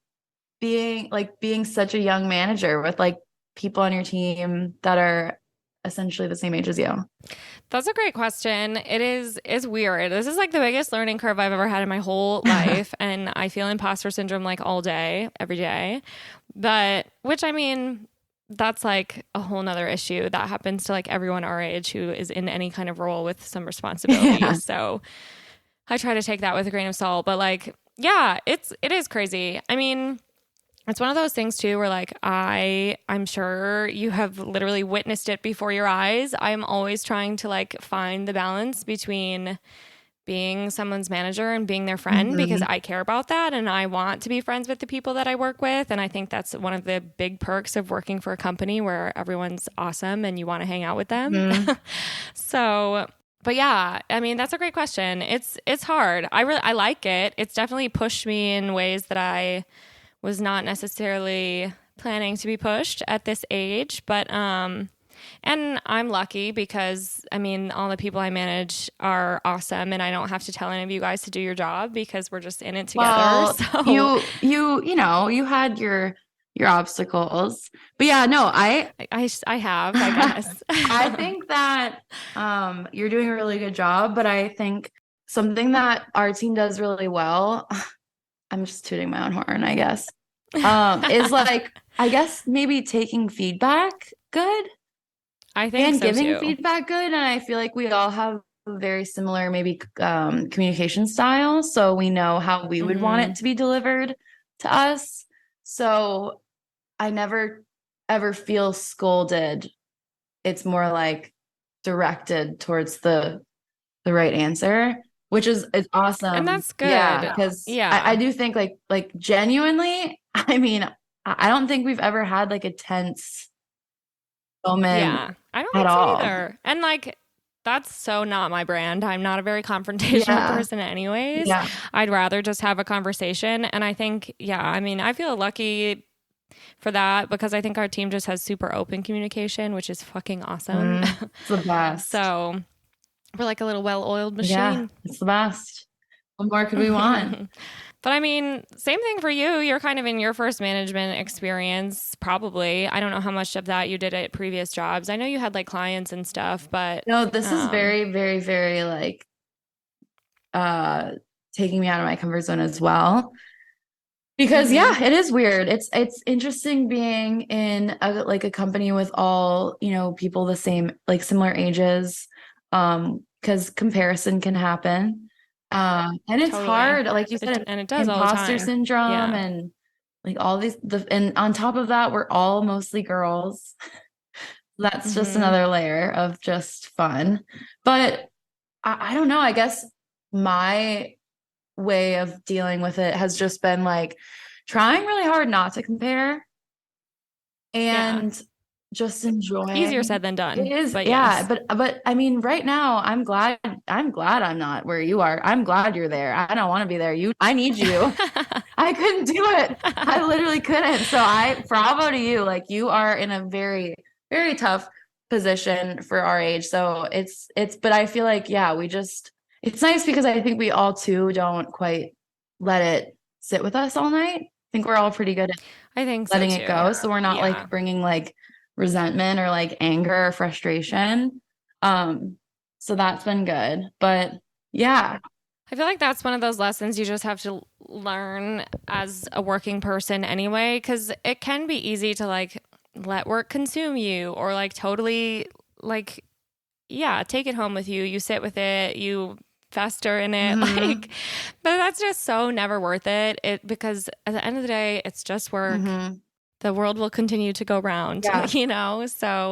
B: being such a young manager with like people on your team that are essentially the same age as you?
A: That's a great question. It's weird. This is like the biggest learning curve I've ever had in my whole life. And I feel imposter syndrome like all day, every day. But, which I mean, that's like a whole nother issue that happens to like everyone our age who is in any kind of role with some responsibility. Yeah. So I try to take that with a grain of salt. But like, yeah, it is crazy. I mean, it's one of those things too where like I'm sure you have literally witnessed it before your eyes. I'm always trying to like find the balance between being someone's manager and being their friend because I care about that and I want to be friends with the people that I work with. And I think that's one of the big perks of working for a company where everyone's awesome and you want to hang out with them. So, but yeah, I mean, that's a great question. It's hard. I like it. It's definitely pushed me in ways that I was not necessarily planning to be pushed at this age, but and I'm lucky because I mean all the people I manage are awesome and I don't have to tell any of you guys to do your job because we're just in it together.
B: Well,
A: so
B: you had your obstacles. But yeah, no, I
A: have, I guess.
B: I think that you're doing a really good job, but I think something that our team does really well, I'm just tooting my own horn, I guess, is like, I guess maybe taking feedback good.
A: I think
B: and
A: so
B: giving
A: too.
B: feedback good. And I feel like we all have a very similar maybe communication style. So we know how we would want it to be delivered to us. So I never ever feel scolded. It's more like directed towards the right answer, which is awesome.
A: And that's good.
B: Yeah, because I do think like genuinely, I mean, I don't think we've ever had like a tense moment
A: I don't
B: at
A: think so
B: all.
A: either. And like that's so not my brand. I'm not a very confrontational person anyways.
B: Yeah.
A: I'd rather just have a conversation. And I think, I mean, I feel lucky for that because I think our team just has super open communication, which is fucking awesome.
B: It's the best.
A: So we're like a little well-oiled machine.
B: Yeah, it's the best. What more could we want?
A: But I mean, same thing for you. You're kind of in your first management experience, probably. I don't know how much of that you did at previous jobs. I know you had like clients and stuff, but
B: no, this is very, very, very like taking me out of my comfort zone as well. Because it is weird. It's interesting being in a company with all, people the same, like similar ages. Because comparison can happen. And it's hard, like you said,
A: and it does
B: imposter syndrome and like all these and on top of that, we're all mostly girls. That's just another layer of just fun. But I don't know, I guess my way of dealing with it has just been like trying really hard not to compare and just enjoying.
A: Easier said than done.
B: It is,
A: but
B: but I mean, right now I'm glad I'm not where you are. I'm glad you're there. I don't want to be there. I need you. I couldn't do it. I literally couldn't. So bravo to you. Like you are in a very, very tough position for our age. So but I feel like, it's nice because I think we all too don't quite let it sit with us all night. I think we're all pretty good at letting it go. So we're not like bringing like resentment or like anger or frustration. So that's been good. But I
A: feel like that's one of those lessons you just have to learn as a working person anyway, because it can be easy to like let work consume you or like totally like, take it home with you. You sit with it, you fester in it, but that's just so never worth it. Because at the end of the day, it's just work. The world will continue to go round, so.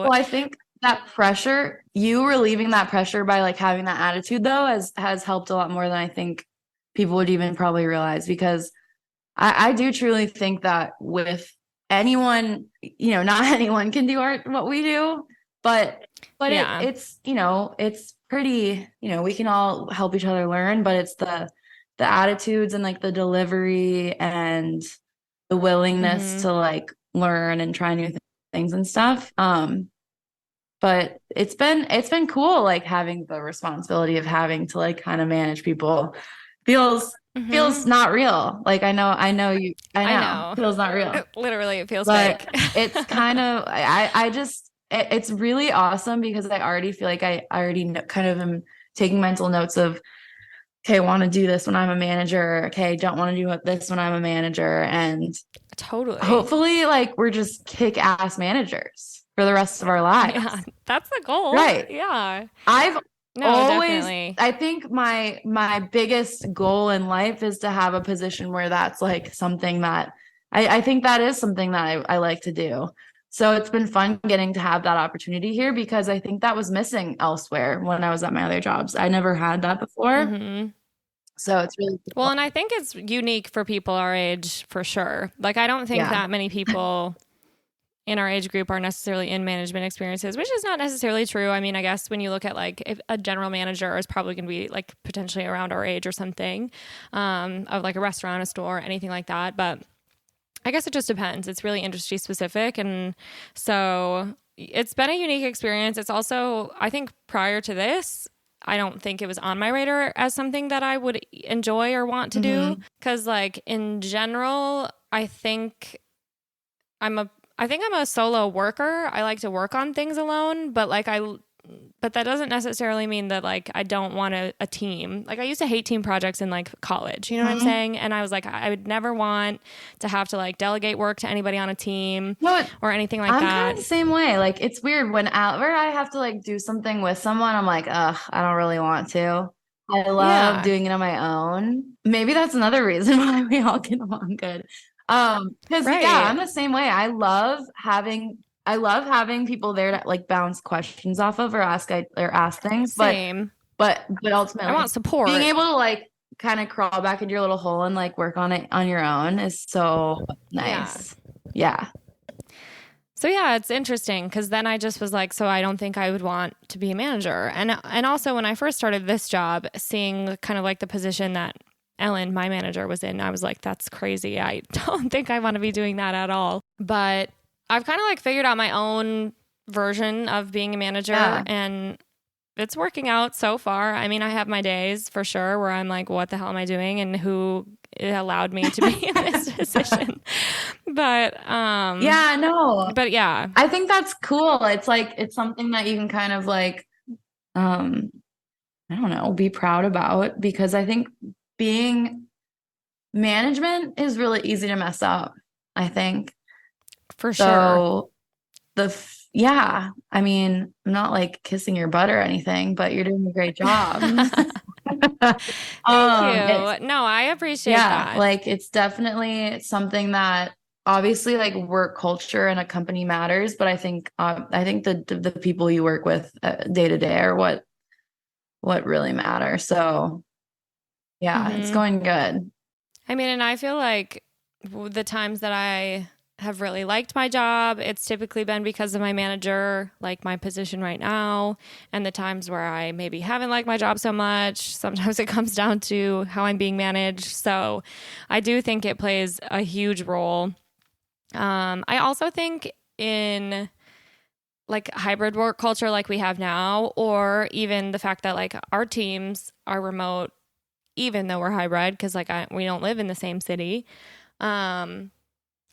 B: Well, I think that pressure, you relieving that pressure by like having that attitude though, has helped a lot more than I think people would even probably realize, because I do truly think that with anyone, not anyone can do what we do, but it's, it's pretty, we can all help each other learn, but it's the attitudes and like the delivery and the willingness to like learn and try new things and stuff. But it's been cool, like having the responsibility of having to like kind of manage people feels not real. Like I know feels not real.
A: Literally, it feels
B: but
A: fake.
B: It's kind of it's really awesome because I already feel like I already kind of am taking mental notes of, okay, want to do this when I'm a manager. Okay, don't want to do this when I'm a manager. And
A: totally,
B: hopefully, like we're just kick-ass managers for the rest of our lives.
A: Yeah, that's the goal.
B: Right.
A: Yeah.
B: Definitely. I think my biggest goal in life is to have a position where that's like something that I think that is something that I like to do. So it's been fun getting to have that opportunity here because I think that was missing elsewhere when I was at my other jobs. I never had that before. So it's really cool.
A: Well, and I think it's unique for people our age for sure. Like I don't think that many people in our age group are necessarily in management experiences, which is not necessarily true. I mean, I guess when you look at like if a general manager is probably going to be like potentially around our age or something, of like a restaurant, a store, anything like that. But I guess it just depends. It's really industry specific. And so it's been a unique experience. It's also, I think prior to this, I don't think it was on my radar as something that I would enjoy or want to do. Cause like in general, I think I'm a solo worker. I like to work on things alone, but that doesn't necessarily mean that like I don't want a team. Like I used to hate team projects in like college, you know what I'm saying? And I was like, I would never want to have to like delegate work to anybody on a team or anything like that.
B: I'm kind of the same way. Like it's weird whenever I have to like do something with someone, I'm like, ugh, I don't really want to. I love doing it on my own. Maybe that's another reason why we all get along good. Because I'm the same way. I love having I love having people there to like bounce questions off of or ask things,
A: Same.
B: but
A: I
B: ultimately
A: want support.
B: being able to like kind of crawl back into your little hole and like work on it on your own is so nice. Yeah.
A: So yeah, it's interesting because then I just was like, so I don't think I would want to be a manager. And also when I first started this job, seeing kind of like the position that Ellen, my manager, was in, I was like, that's crazy. I don't think I want to be doing that at all. But I've kind of like figured out my own version of being a manager, and it's working out so far. I mean, I have my days for sure where I'm like, what the hell am I doing? And who allowed me to be in this position? But
B: yeah, no.
A: But yeah.
B: I think that's cool. It's like it's something that you can kind of like I don't know, be proud about, because I think being management is really easy to mess up, I think.
A: For sure.
B: So yeah, I mean, I'm not like kissing your butt or anything, but you're doing a great job.
A: Thank you. No, I appreciate that.
B: Like it's definitely something that obviously like work culture in a company matters, but I think the people you work with day to day are what really matter. So yeah, it's going good.
A: I mean, and I feel like the times that I have really liked my job, it's typically been because of my manager, like my position right now. And the times where I maybe haven't liked my job so much, sometimes it comes down to how I'm being managed. So I do think it plays a huge role. I also think in like hybrid work culture like we have now, or even the fact that like our teams are remote, even though we're hybrid, because like we don't live in the same city.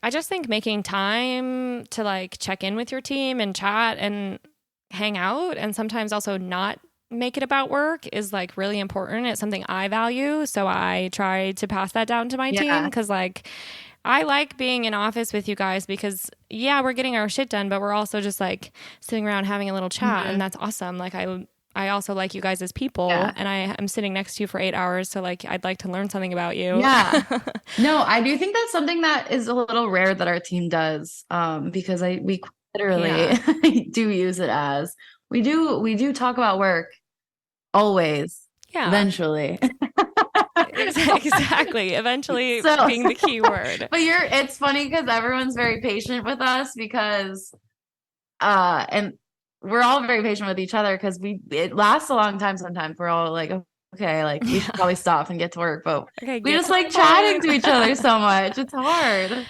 A: I just think making time to like check in with your team and chat and hang out, and sometimes also not make it about work, is like really important. It's something I value. So I try to pass that down to my team, because like I like being in office with you guys because yeah, we're getting our shit done, but we're also just like sitting around having a little chat, and that's awesome. Like I also like you guys as people, and I am sitting next to you for 8 hours. So like, I'd like to learn something about you.
B: Yeah. No, I do think that's something that is a little rare that our team does. Because we literally do use it as we do talk about work always. Yeah. Eventually.
A: Exactly. Eventually being the key word.
B: But it's funny because everyone's very patient with us because, and we're all very patient with each other because it lasts a long time. Sometimes we're all like, okay, like we should probably stop and get to work, but we just like chatting to each other so much. It's hard.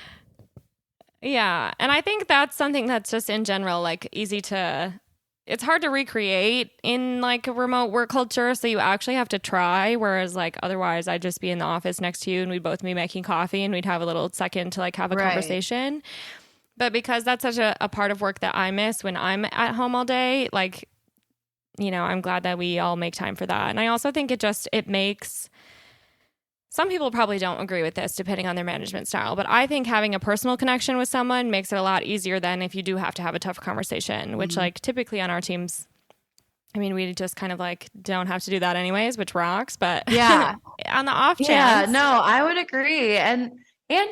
A: Yeah. And I think that's something that's just in general, like it's hard to recreate in like a remote work culture. So you actually have to try. Whereas like otherwise I'd just be in the office next to you and we'd both be making coffee and we'd have a little second to like have a conversation. But because that's such a part of work that I miss when I'm at home all day, like, you know, I'm glad that we all make time for that. And I also think it makes, some people probably don't agree with this depending on their management style, but I think having a personal connection with someone makes it a lot easier than if you do have to have a tough conversation, which like typically on our teams, I mean, we just kind of like don't have to do that anyways, which rocks, but yeah, on the off chance.
B: Yeah, no, I would agree. And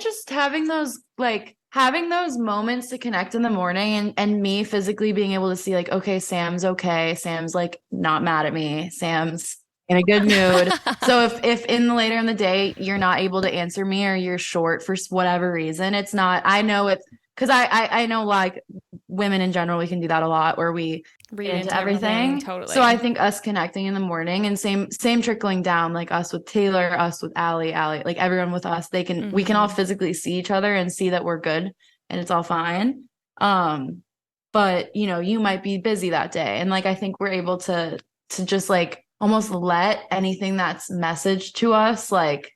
B: just having those moments to connect in the morning, and me physically being able to see like, okay, Sam's okay. Sam's like not mad at me. Sam's in a good mood. So if later in the day, you're not able to answer me or you're short for whatever reason, it's not, I know it's because I know like women in general, we can do that a lot where we read into everything. Totally. So I think us connecting in the morning and same trickling down, like us with Taylor, us with Allie, like everyone with us, we can all physically see each other and see that we're good and it's all fine. But you know, you might be busy that day. And like, I think we're able to just like almost let anything that's messaged to us, like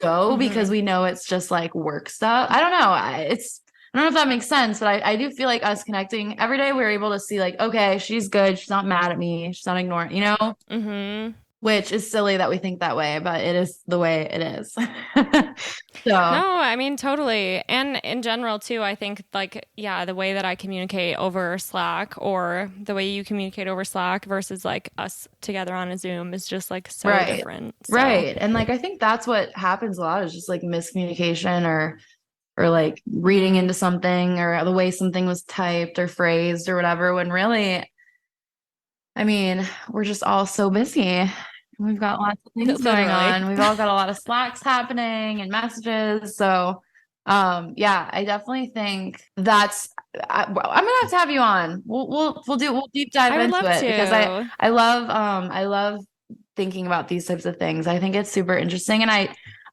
B: go, because we know it's just like work stuff. I don't know. I don't know if that makes sense, but I do feel like us connecting every day, we're able to see like, okay, she's good. She's not mad at me. She's not ignoring, you know, which is silly that we think that way, but it is the way it is.
A: No, I mean, totally. And in general too, I think like, yeah, the way that I communicate over Slack or the way you communicate over Slack versus like us together on a Zoom is just like so different. So.
B: Right. And like, I think that's what happens a lot is just like miscommunication or or like reading into something or the way something was typed or phrased or whatever, when really, I mean, we're just all so busy. We've got lots of things going
A: Literally.
B: on. We've all got a lot of Slacks happening and messages. So, yeah, I definitely think I'm gonna have to you on. We'll deep dive
A: I would
B: into
A: love
B: it because
A: to.
B: I love thinking about these types of things. I think it's super interesting, and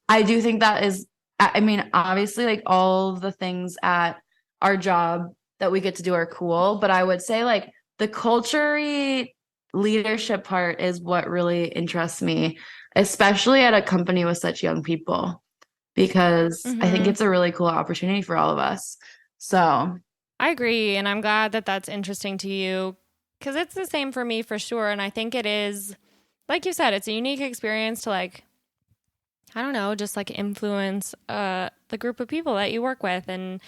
B: I do think that is, I mean, obviously, like all the things at our job that we get to do are cool, but I would say like the culture leadership part is what really interests me, especially at a company with such young people, because I think
A: Hmm.
B: it's a really cool opportunity for all of us. So,
A: I agree. And I'm glad that that's interesting to you because it's the same for me for sure. And I think it is, like you said, it's a unique experience to like, I don't know, just like influence the group of people that you work with, and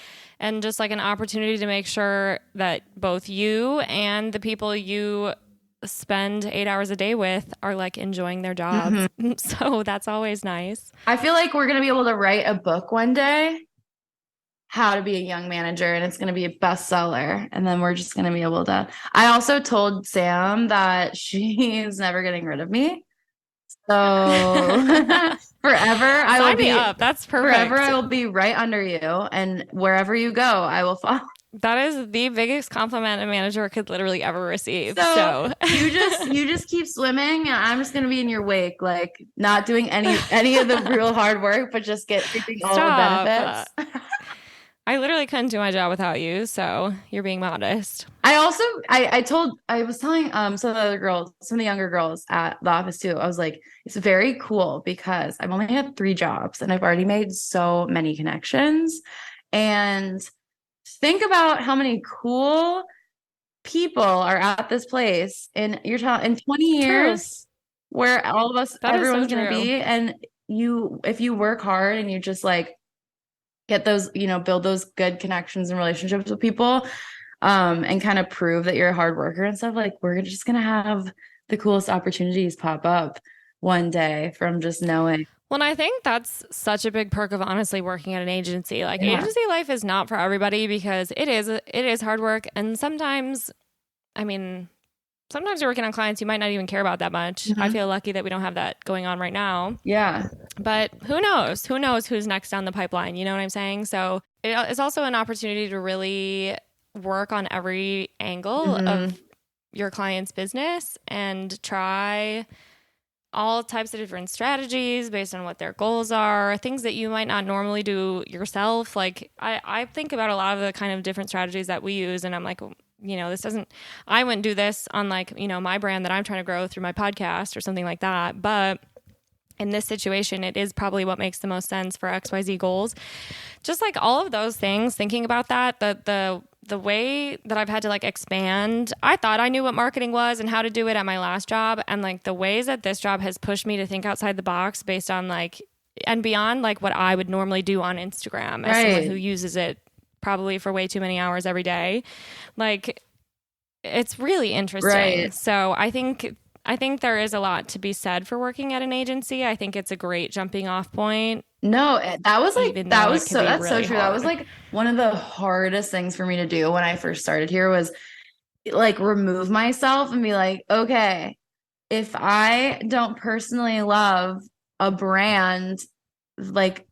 A: just like an opportunity to make sure that both you and the people you spend 8 hours a day with are like enjoying their
B: mhm.
A: jobs. So that's always nice.
B: I feel like we're going to be able to write a book one day, how to be a young manager, and it's going to be a bestseller. And then we're just going to be able to. I also told Sam that she's never getting rid of me. So forever I will
A: Sign me
B: be
A: up. That's
B: forever
A: perfect.
B: I will be right under you, and wherever you go, I will follow.
A: That is the biggest compliment a manager could literally ever receive.
B: So
A: So
B: you just keep swimming, and I'm just gonna be in your wake, like not doing any of the real hard work, but just reaping all the
A: stop.
B: benefits.
A: I literally couldn't do my job without you. So you're being modest.
B: I also I was telling some of the other girls, some of the younger girls at the office too. I was like, it's very cool because I've only had 3 jobs and I've already made so many connections. And think about how many cool people are at this place in in 20
A: True.
B: years, where all of us,
A: That is so
B: everyone's gonna
A: true.
B: be. And if you work hard and you just like get those, build those good connections and relationships with people, and kind of prove that you're a hard worker and stuff, like we're just gonna have the coolest opportunities pop up one day from just knowing.
A: Well, and I think that's such a big perk of honestly working at an agency. Like
B: Yeah.
A: agency life is not for everybody because it is hard work, and sometimes, I mean, sometimes you're working on clients you might not even care about that much. I
B: Mhm.
A: feel lucky that we don't have that going on right now.
B: Yeah.
A: But who knows? Who knows who's next down the pipeline? You know what I'm saying? So it's also an opportunity to really work on every angle
B: Mhm.
A: of your client's business and try all types of different strategies based on what their goals are, things that you might not normally do yourself. Like I think about a lot of the kind of different strategies that we use, and I'm like, this doesn't, I wouldn't do this on like, my brand that I'm trying to grow through my podcast or something like that. But in this situation, it is probably what makes the most sense for XYZ goals. Just like all of those things, thinking about that, the way that I've had to like expand, I thought I knew what marketing was and how to do it at my last job. And like the ways that this job has pushed me to think outside the box based on like, and beyond like what I would normally do on Instagram as someone who
B: Right.
A: uses it probably for way too many hours every day. Like it's really interesting.
B: Right.
A: So I think there is a lot to be said for working at an agency. I think it's a great jumping off point,
B: No,
A: even
B: that
A: though
B: was
A: it can
B: so
A: be
B: that's so
A: really
B: true. That was
A: hard.
B: like one of the hardest things for me to do when I first started here, was like remove myself and be like, okay, if I don't personally love a brand, like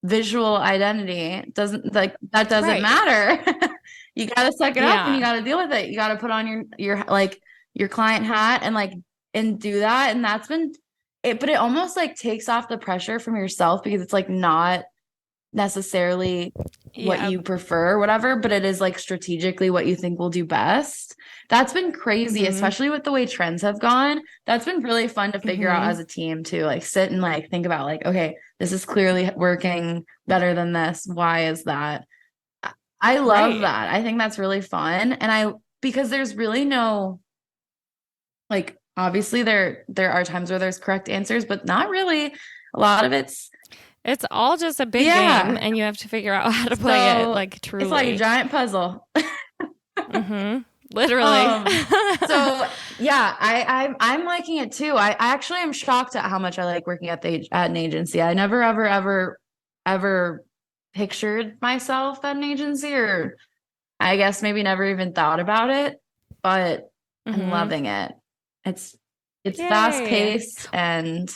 B: visual identity, doesn't like that doesn't
A: Right.
B: matter. You got to suck it up and you
A: Yeah.
B: got to deal with it. You got to put on your like your client hat and like and do that. And that's been it, but it almost like takes off the pressure from yourself because it's like not necessarily what
A: Yeah.
B: you prefer or whatever, but it is like strategically what you think will do best. That's been crazy,
A: Mhm.
B: especially with the way trends have gone. That's been really fun to figure out
A: Mhm.
B: as a team to like sit and like think about like, okay, this is clearly working better than this. Why is that? I love
A: Right.
B: that. I think that's really fun. And because there's really no, like, obviously there are times where there's correct answers, but not really. A lot of it's,
A: It's all just a big game
B: yeah.
A: and you have to figure out how to play it
B: So
A: like
B: it's like a
A: truly.
B: giant puzzle.
A: Mhm. Literally.
B: Um, so yeah, I'm liking it too. I actually am shocked at how much I like working at an agency. I never ever pictured myself at an agency, or I guess maybe never even thought about it, but I'm loving it. It's fast paced and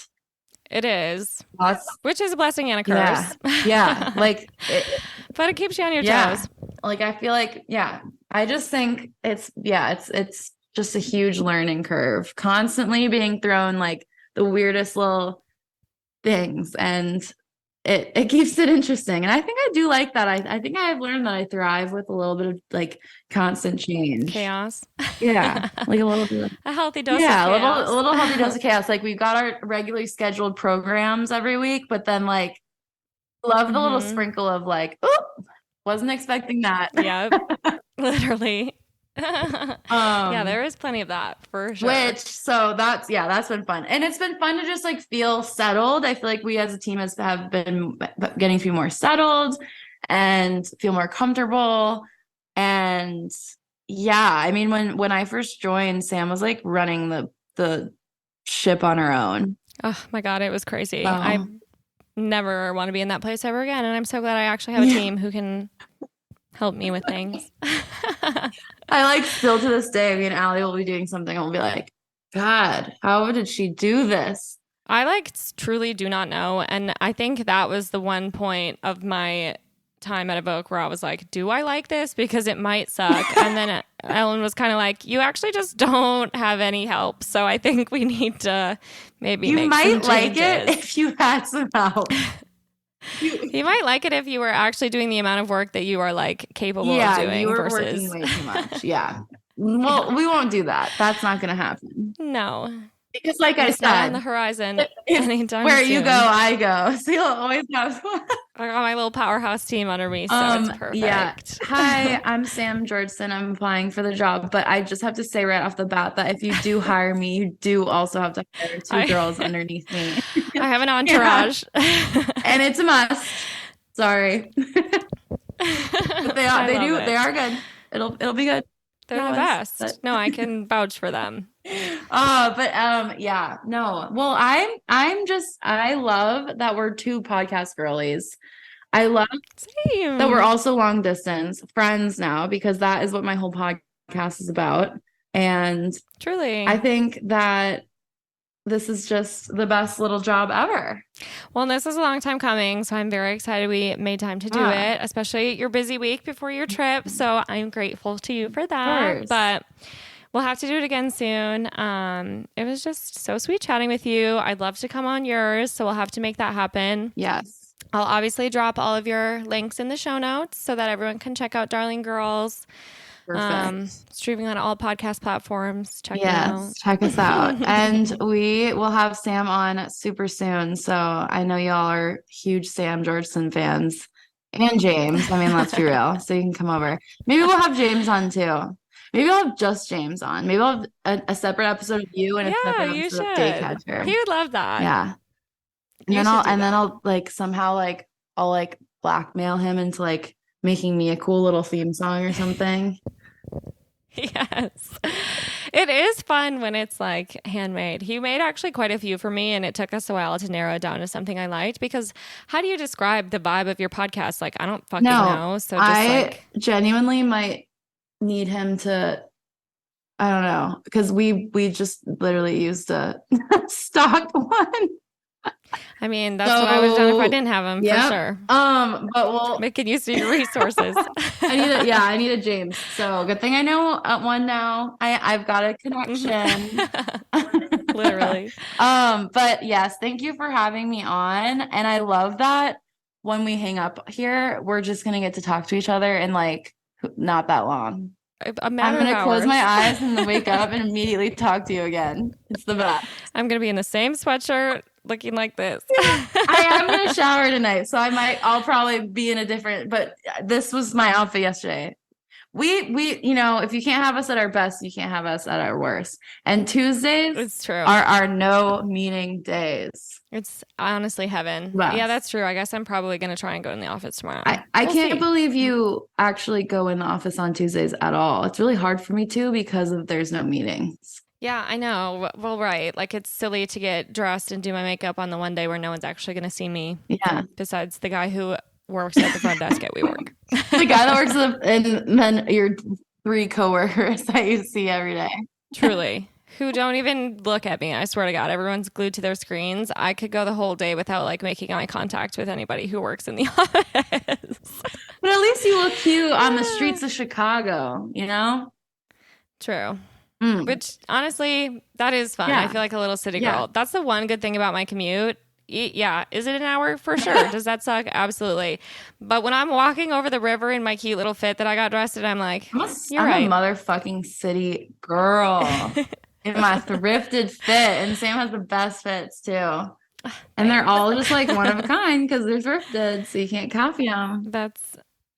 A: it is,
B: lots,
A: which is a blessing and a curse.
B: Yeah. Like,
A: but it keeps you on your toes.
B: Like, I feel like, I just think it's just a huge learning curve, constantly being thrown like the weirdest little things, and it keeps it interesting. And I think I do like that. I think I've learned that I thrive with a little bit of like constant change.
A: Chaos.
B: Yeah. Like a little bit.
A: A healthy dose of chaos.
B: A little healthy dose of chaos. Like, we've got our regularly scheduled programs every week, but then like love the little sprinkle of like, oh, wasn't expecting that.
A: Yeah. Literally. Yeah, there is plenty of that for sure. That's been fun. And it's been fun to just like feel settled. I feel like we as a team have been getting to be more settled and feel more comfortable. And I mean, when I first joined, Sam was like running the ship on her own. Oh my God, it was crazy. I never want to be in that place ever again. And I'm so glad I actually have a team who can help me with things.
B: I like still to this day, me and Allie will be doing something and we'll be like, God, how did she do this?
A: I like truly do not know. And I think that was the one point of my time at Evoke where I was like, do I like this? Because it might suck. And then Ellen was kind of like, you actually just don't have any help. So I think we need to maybe make some changes. You might like it
B: if you had some help.
A: You might like it if you were actually doing the amount of work that you are like capable of doing.
B: You were working way too much. Yeah. Well, we won't do that. That's not going to happen.
A: No.
B: Because like I said,
A: on the horizon anytime
B: where
A: soon.
B: You go, I go. So you'll always have
A: I got my little powerhouse team under me, so it's perfect.
B: Yeah. Hi, I'm Sam Georgeson. I'm applying for the job, but I just have to say right off the bat that if you do hire me, you do also have to hire two girls underneath me.
A: I have an entourage.
B: And it's a must. Sorry. But they are good. It'll be good.
A: They're the best. But... No, I can vouch for them.
B: No. Well, I love that we're two podcast girlies. I love that we're also long distance friends now, because that is what my whole podcast is about. And
A: truly,
B: I think that this is just the best little job ever.
A: Well, this is a long time coming, so I'm very excited we made time to do it, especially your busy week before your trip. So I'm grateful to you for that. But we'll have to do it again soon. It was just so sweet chatting with you. I'd love to come on yours, so we'll have to make that happen.
B: Yes.
A: I'll obviously drop all of your links in the show notes so that everyone can check out Darling Girls. Streaming on all podcast platforms. Check
B: us out. And we will have Sam on super soon. So I know y'all are huge Sam Georgeson fans, and James. I mean, let's be real. So you can come over. Maybe we'll have James on too. Maybe I'll have just James on. Maybe I'll have a separate episode of you and a separate episode of Daycatcher.
A: He would love that.
B: Yeah. And then I'll like somehow like I'll like blackmail him into like making me a cool little theme song or something.
A: Yes. It is fun when it's like handmade. He made actually quite a few for me, and it took us a while to narrow it down to something I liked, because how do you describe the vibe of your podcast? Like, I don't fucking know. So just I
B: genuinely might need him to, I don't know, because we just literally used a stock one.
A: I mean, that's what I would have done if I didn't have him, for sure.
B: But we'll
A: making use of your resources.
B: I need a James. So good thing I know one now. I've got a connection.
A: Literally.
B: But yes, thank you for having me on. And I love that when we hang up here, we're just gonna get to talk to each other in like not that long. I'm gonna close my eyes and then wake up and immediately talk to you again. It's the best.
A: I'm gonna be in the same sweatshirt looking like this.
B: I am gonna shower tonight, so I'll probably be in a different, but this was my outfit yesterday. We you know, if you can't have us at our best, you can't have us at our worst. And Tuesdays
A: it's true.
B: are our no meeting days.
A: It's honestly heaven. Yeah, that's true. I guess I'm probably gonna try and go in the office tomorrow.
B: I can't believe you actually go in the office on Tuesdays at all. It's really hard for me too, because there's no meetings.
A: Yeah, I know. Well, right. Like, it's silly to get dressed and do my makeup on the one day where no one's actually going to see me.
B: Yeah.
A: Besides the guy who works at the front desk at WeWork.
B: The guy that works and then your 3 coworkers that you see every day.
A: Truly. Who don't even look at me. I swear to God, everyone's glued to their screens. I could go the whole day without like making eye contact with anybody who works in the office.
B: But at least you look cute on the streets of Chicago, you know?
A: True. Which honestly, that is fun.
B: Yeah.
A: I feel like a little city
B: Yeah.
A: girl. That's the one good thing about my commute. Yeah. Is it an hour? For sure. Does that suck? Absolutely. But when I'm walking over the river in my cute little fit that I got dressed in, I'm like, you're right.
B: I'm a motherfucking city girl in my thrifted fit. And Sam has the best fits too. And they're all just like one of a kind because they're thrifted. So you can't copy them.
A: That's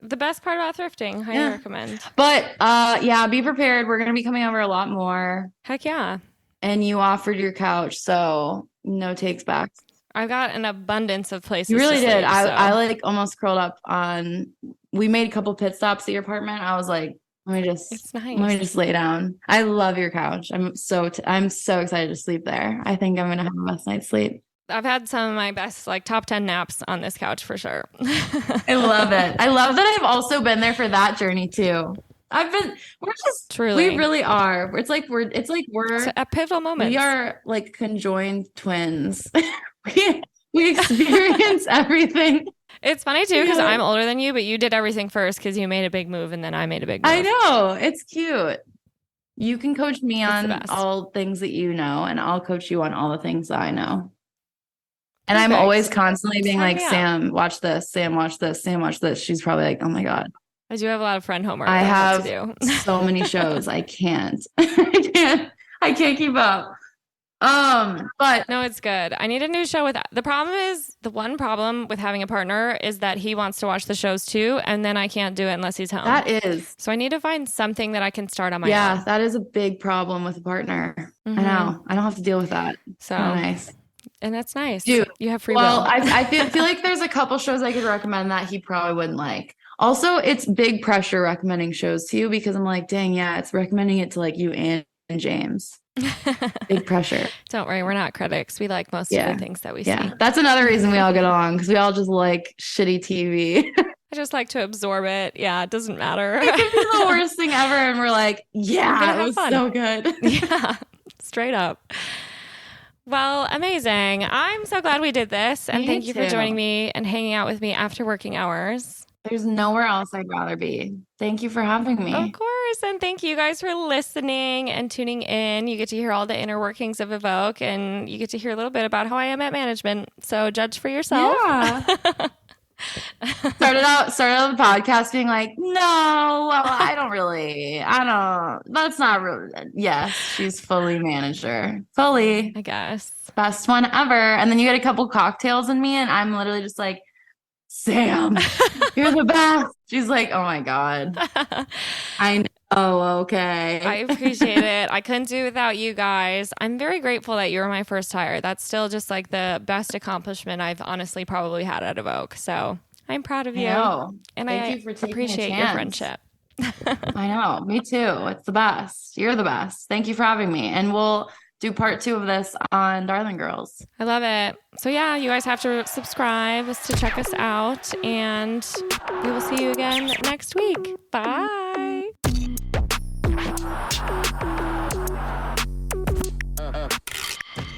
A: the best part about thrifting. Highly recommend.
B: But yeah, be prepared. We're going to be coming over a lot more.
A: Heck yeah.
B: And you offered your couch. So no takes back.
A: I've got an abundance of places.
B: You really
A: to
B: did.
A: sleep,
B: I like almost curled up on. We made a couple pit stops at your apartment. I was like,
A: it's nice.
B: Let me just lay down. I love your couch. I'm so excited to sleep there. I think I'm gonna have the best night's sleep.
A: I've had some of my best like top 10 naps on this couch for sure.
B: I love it. I love that I've also been there for that journey too. We're just
A: truly,
B: we really are. It's like we're
A: at pivotal moments.
B: We are like conjoined twins. we experience everything.
A: It's funny too because I'm older than you, but you did everything first because you made a big move and then I made a big move.
B: I know. It's cute. You can coach me on all things that you know, and I'll coach you on all the things that I know. And I'm always constantly being like, Sam, watch this. Sam, watch this. Sam, watch this. She's probably like, oh my God.
A: I do have a lot of friend homework.
B: I have
A: to do.
B: So many shows. I can't. I can't keep up. But
A: no, it's good. I need a new show with that. The one problem with having a partner is that he wants to watch the shows too, and then I can't do it unless he's home.
B: That is.
A: So I need to find something that I can start on my own.
B: Yeah, that is a big problem with a partner. I know. I don't have to deal with that.
A: So
B: nice.
A: And that's nice.
B: Dude,
A: you have free will.
B: Well, I feel like there's a couple shows I could recommend that he probably wouldn't like. Also, it's big pressure recommending shows to you because I'm like, dang, yeah, it's recommending it to like you and James. Big pressure.
A: Don't worry, we're not critics. We like most of the things that we see.
B: That's another reason we all get along because we all just like shitty TV.
A: I just like to absorb it. Yeah, it doesn't matter.
B: It could be the worst thing ever, and we're like, yeah, it was fun. So good.
A: Yeah, straight up. Well, amazing. I'm so glad we did this. And thank you for joining me and hanging out with me after working hours.
B: There's nowhere else I'd rather be. Thank you for having me.
A: Of course. And thank you guys for listening and tuning in. You get to hear all the inner workings of Evoke, and you get to hear a little bit about how I am at management. So judge for yourself.
B: Yeah. started out the podcast being like, no, well, that's not really. Yes, she's fully manager. Fully.
A: I guess.
B: Best one ever. And then you get a couple cocktails in me and I'm literally just like, Sam, you're the best. She's like, oh my God. I know. Okay.
A: I appreciate it. I couldn't do it without you guys. I'm very grateful that you were my first hire. That's still just like the best accomplishment I've honestly probably had at Evoke. So I'm proud of you. And Thank you for appreciate your friendship.
B: I know. Me too. It's the best. You're the best. Thank you for having me. And we'll do part 2 of this on Darling Girls.
A: I love it. So yeah, you guys have to subscribe to check us out, and we will see you again next week. Bye.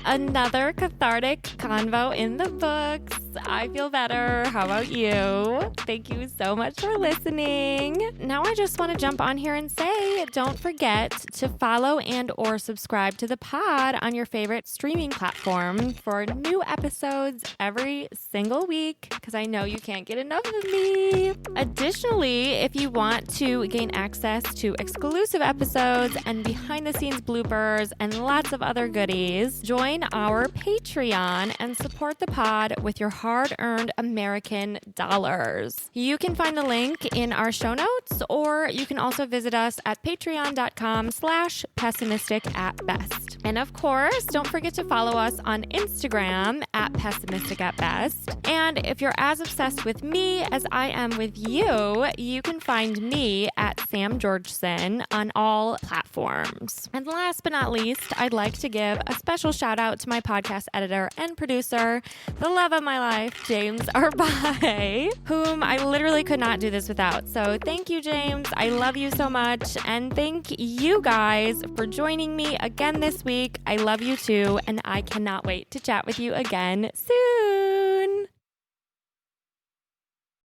A: Another cathartic convo in the books. I feel better. How about you? Thank you so much for listening. Now I just want to jump on here and say, don't forget to follow and or subscribe to the pod on your favorite streaming platform for new episodes every single week, because I know you can't get enough of me. Additionally, if you want to gain access to exclusive episodes and behind the scenes bloopers and lots of other goodies, join our Patreon and support the pod with your hard-earned American dollars. You can find the link in our show notes, or you can also visit us at patreon.com/pessimistic@best. And of course, don't forget to follow us on Instagram at pessimistic@best. And if you're as obsessed with me as I am with you, you can find me at Sam Georgeson on all platforms. And last but not least, I'd like to give a special shout out to my podcast editor and producer, the love of my life, life, James Arbai, whom I literally could not do this without. So thank you, James. I love you so much. And thank you guys for joining me again this week. I love you too. And I cannot wait to chat with you again soon.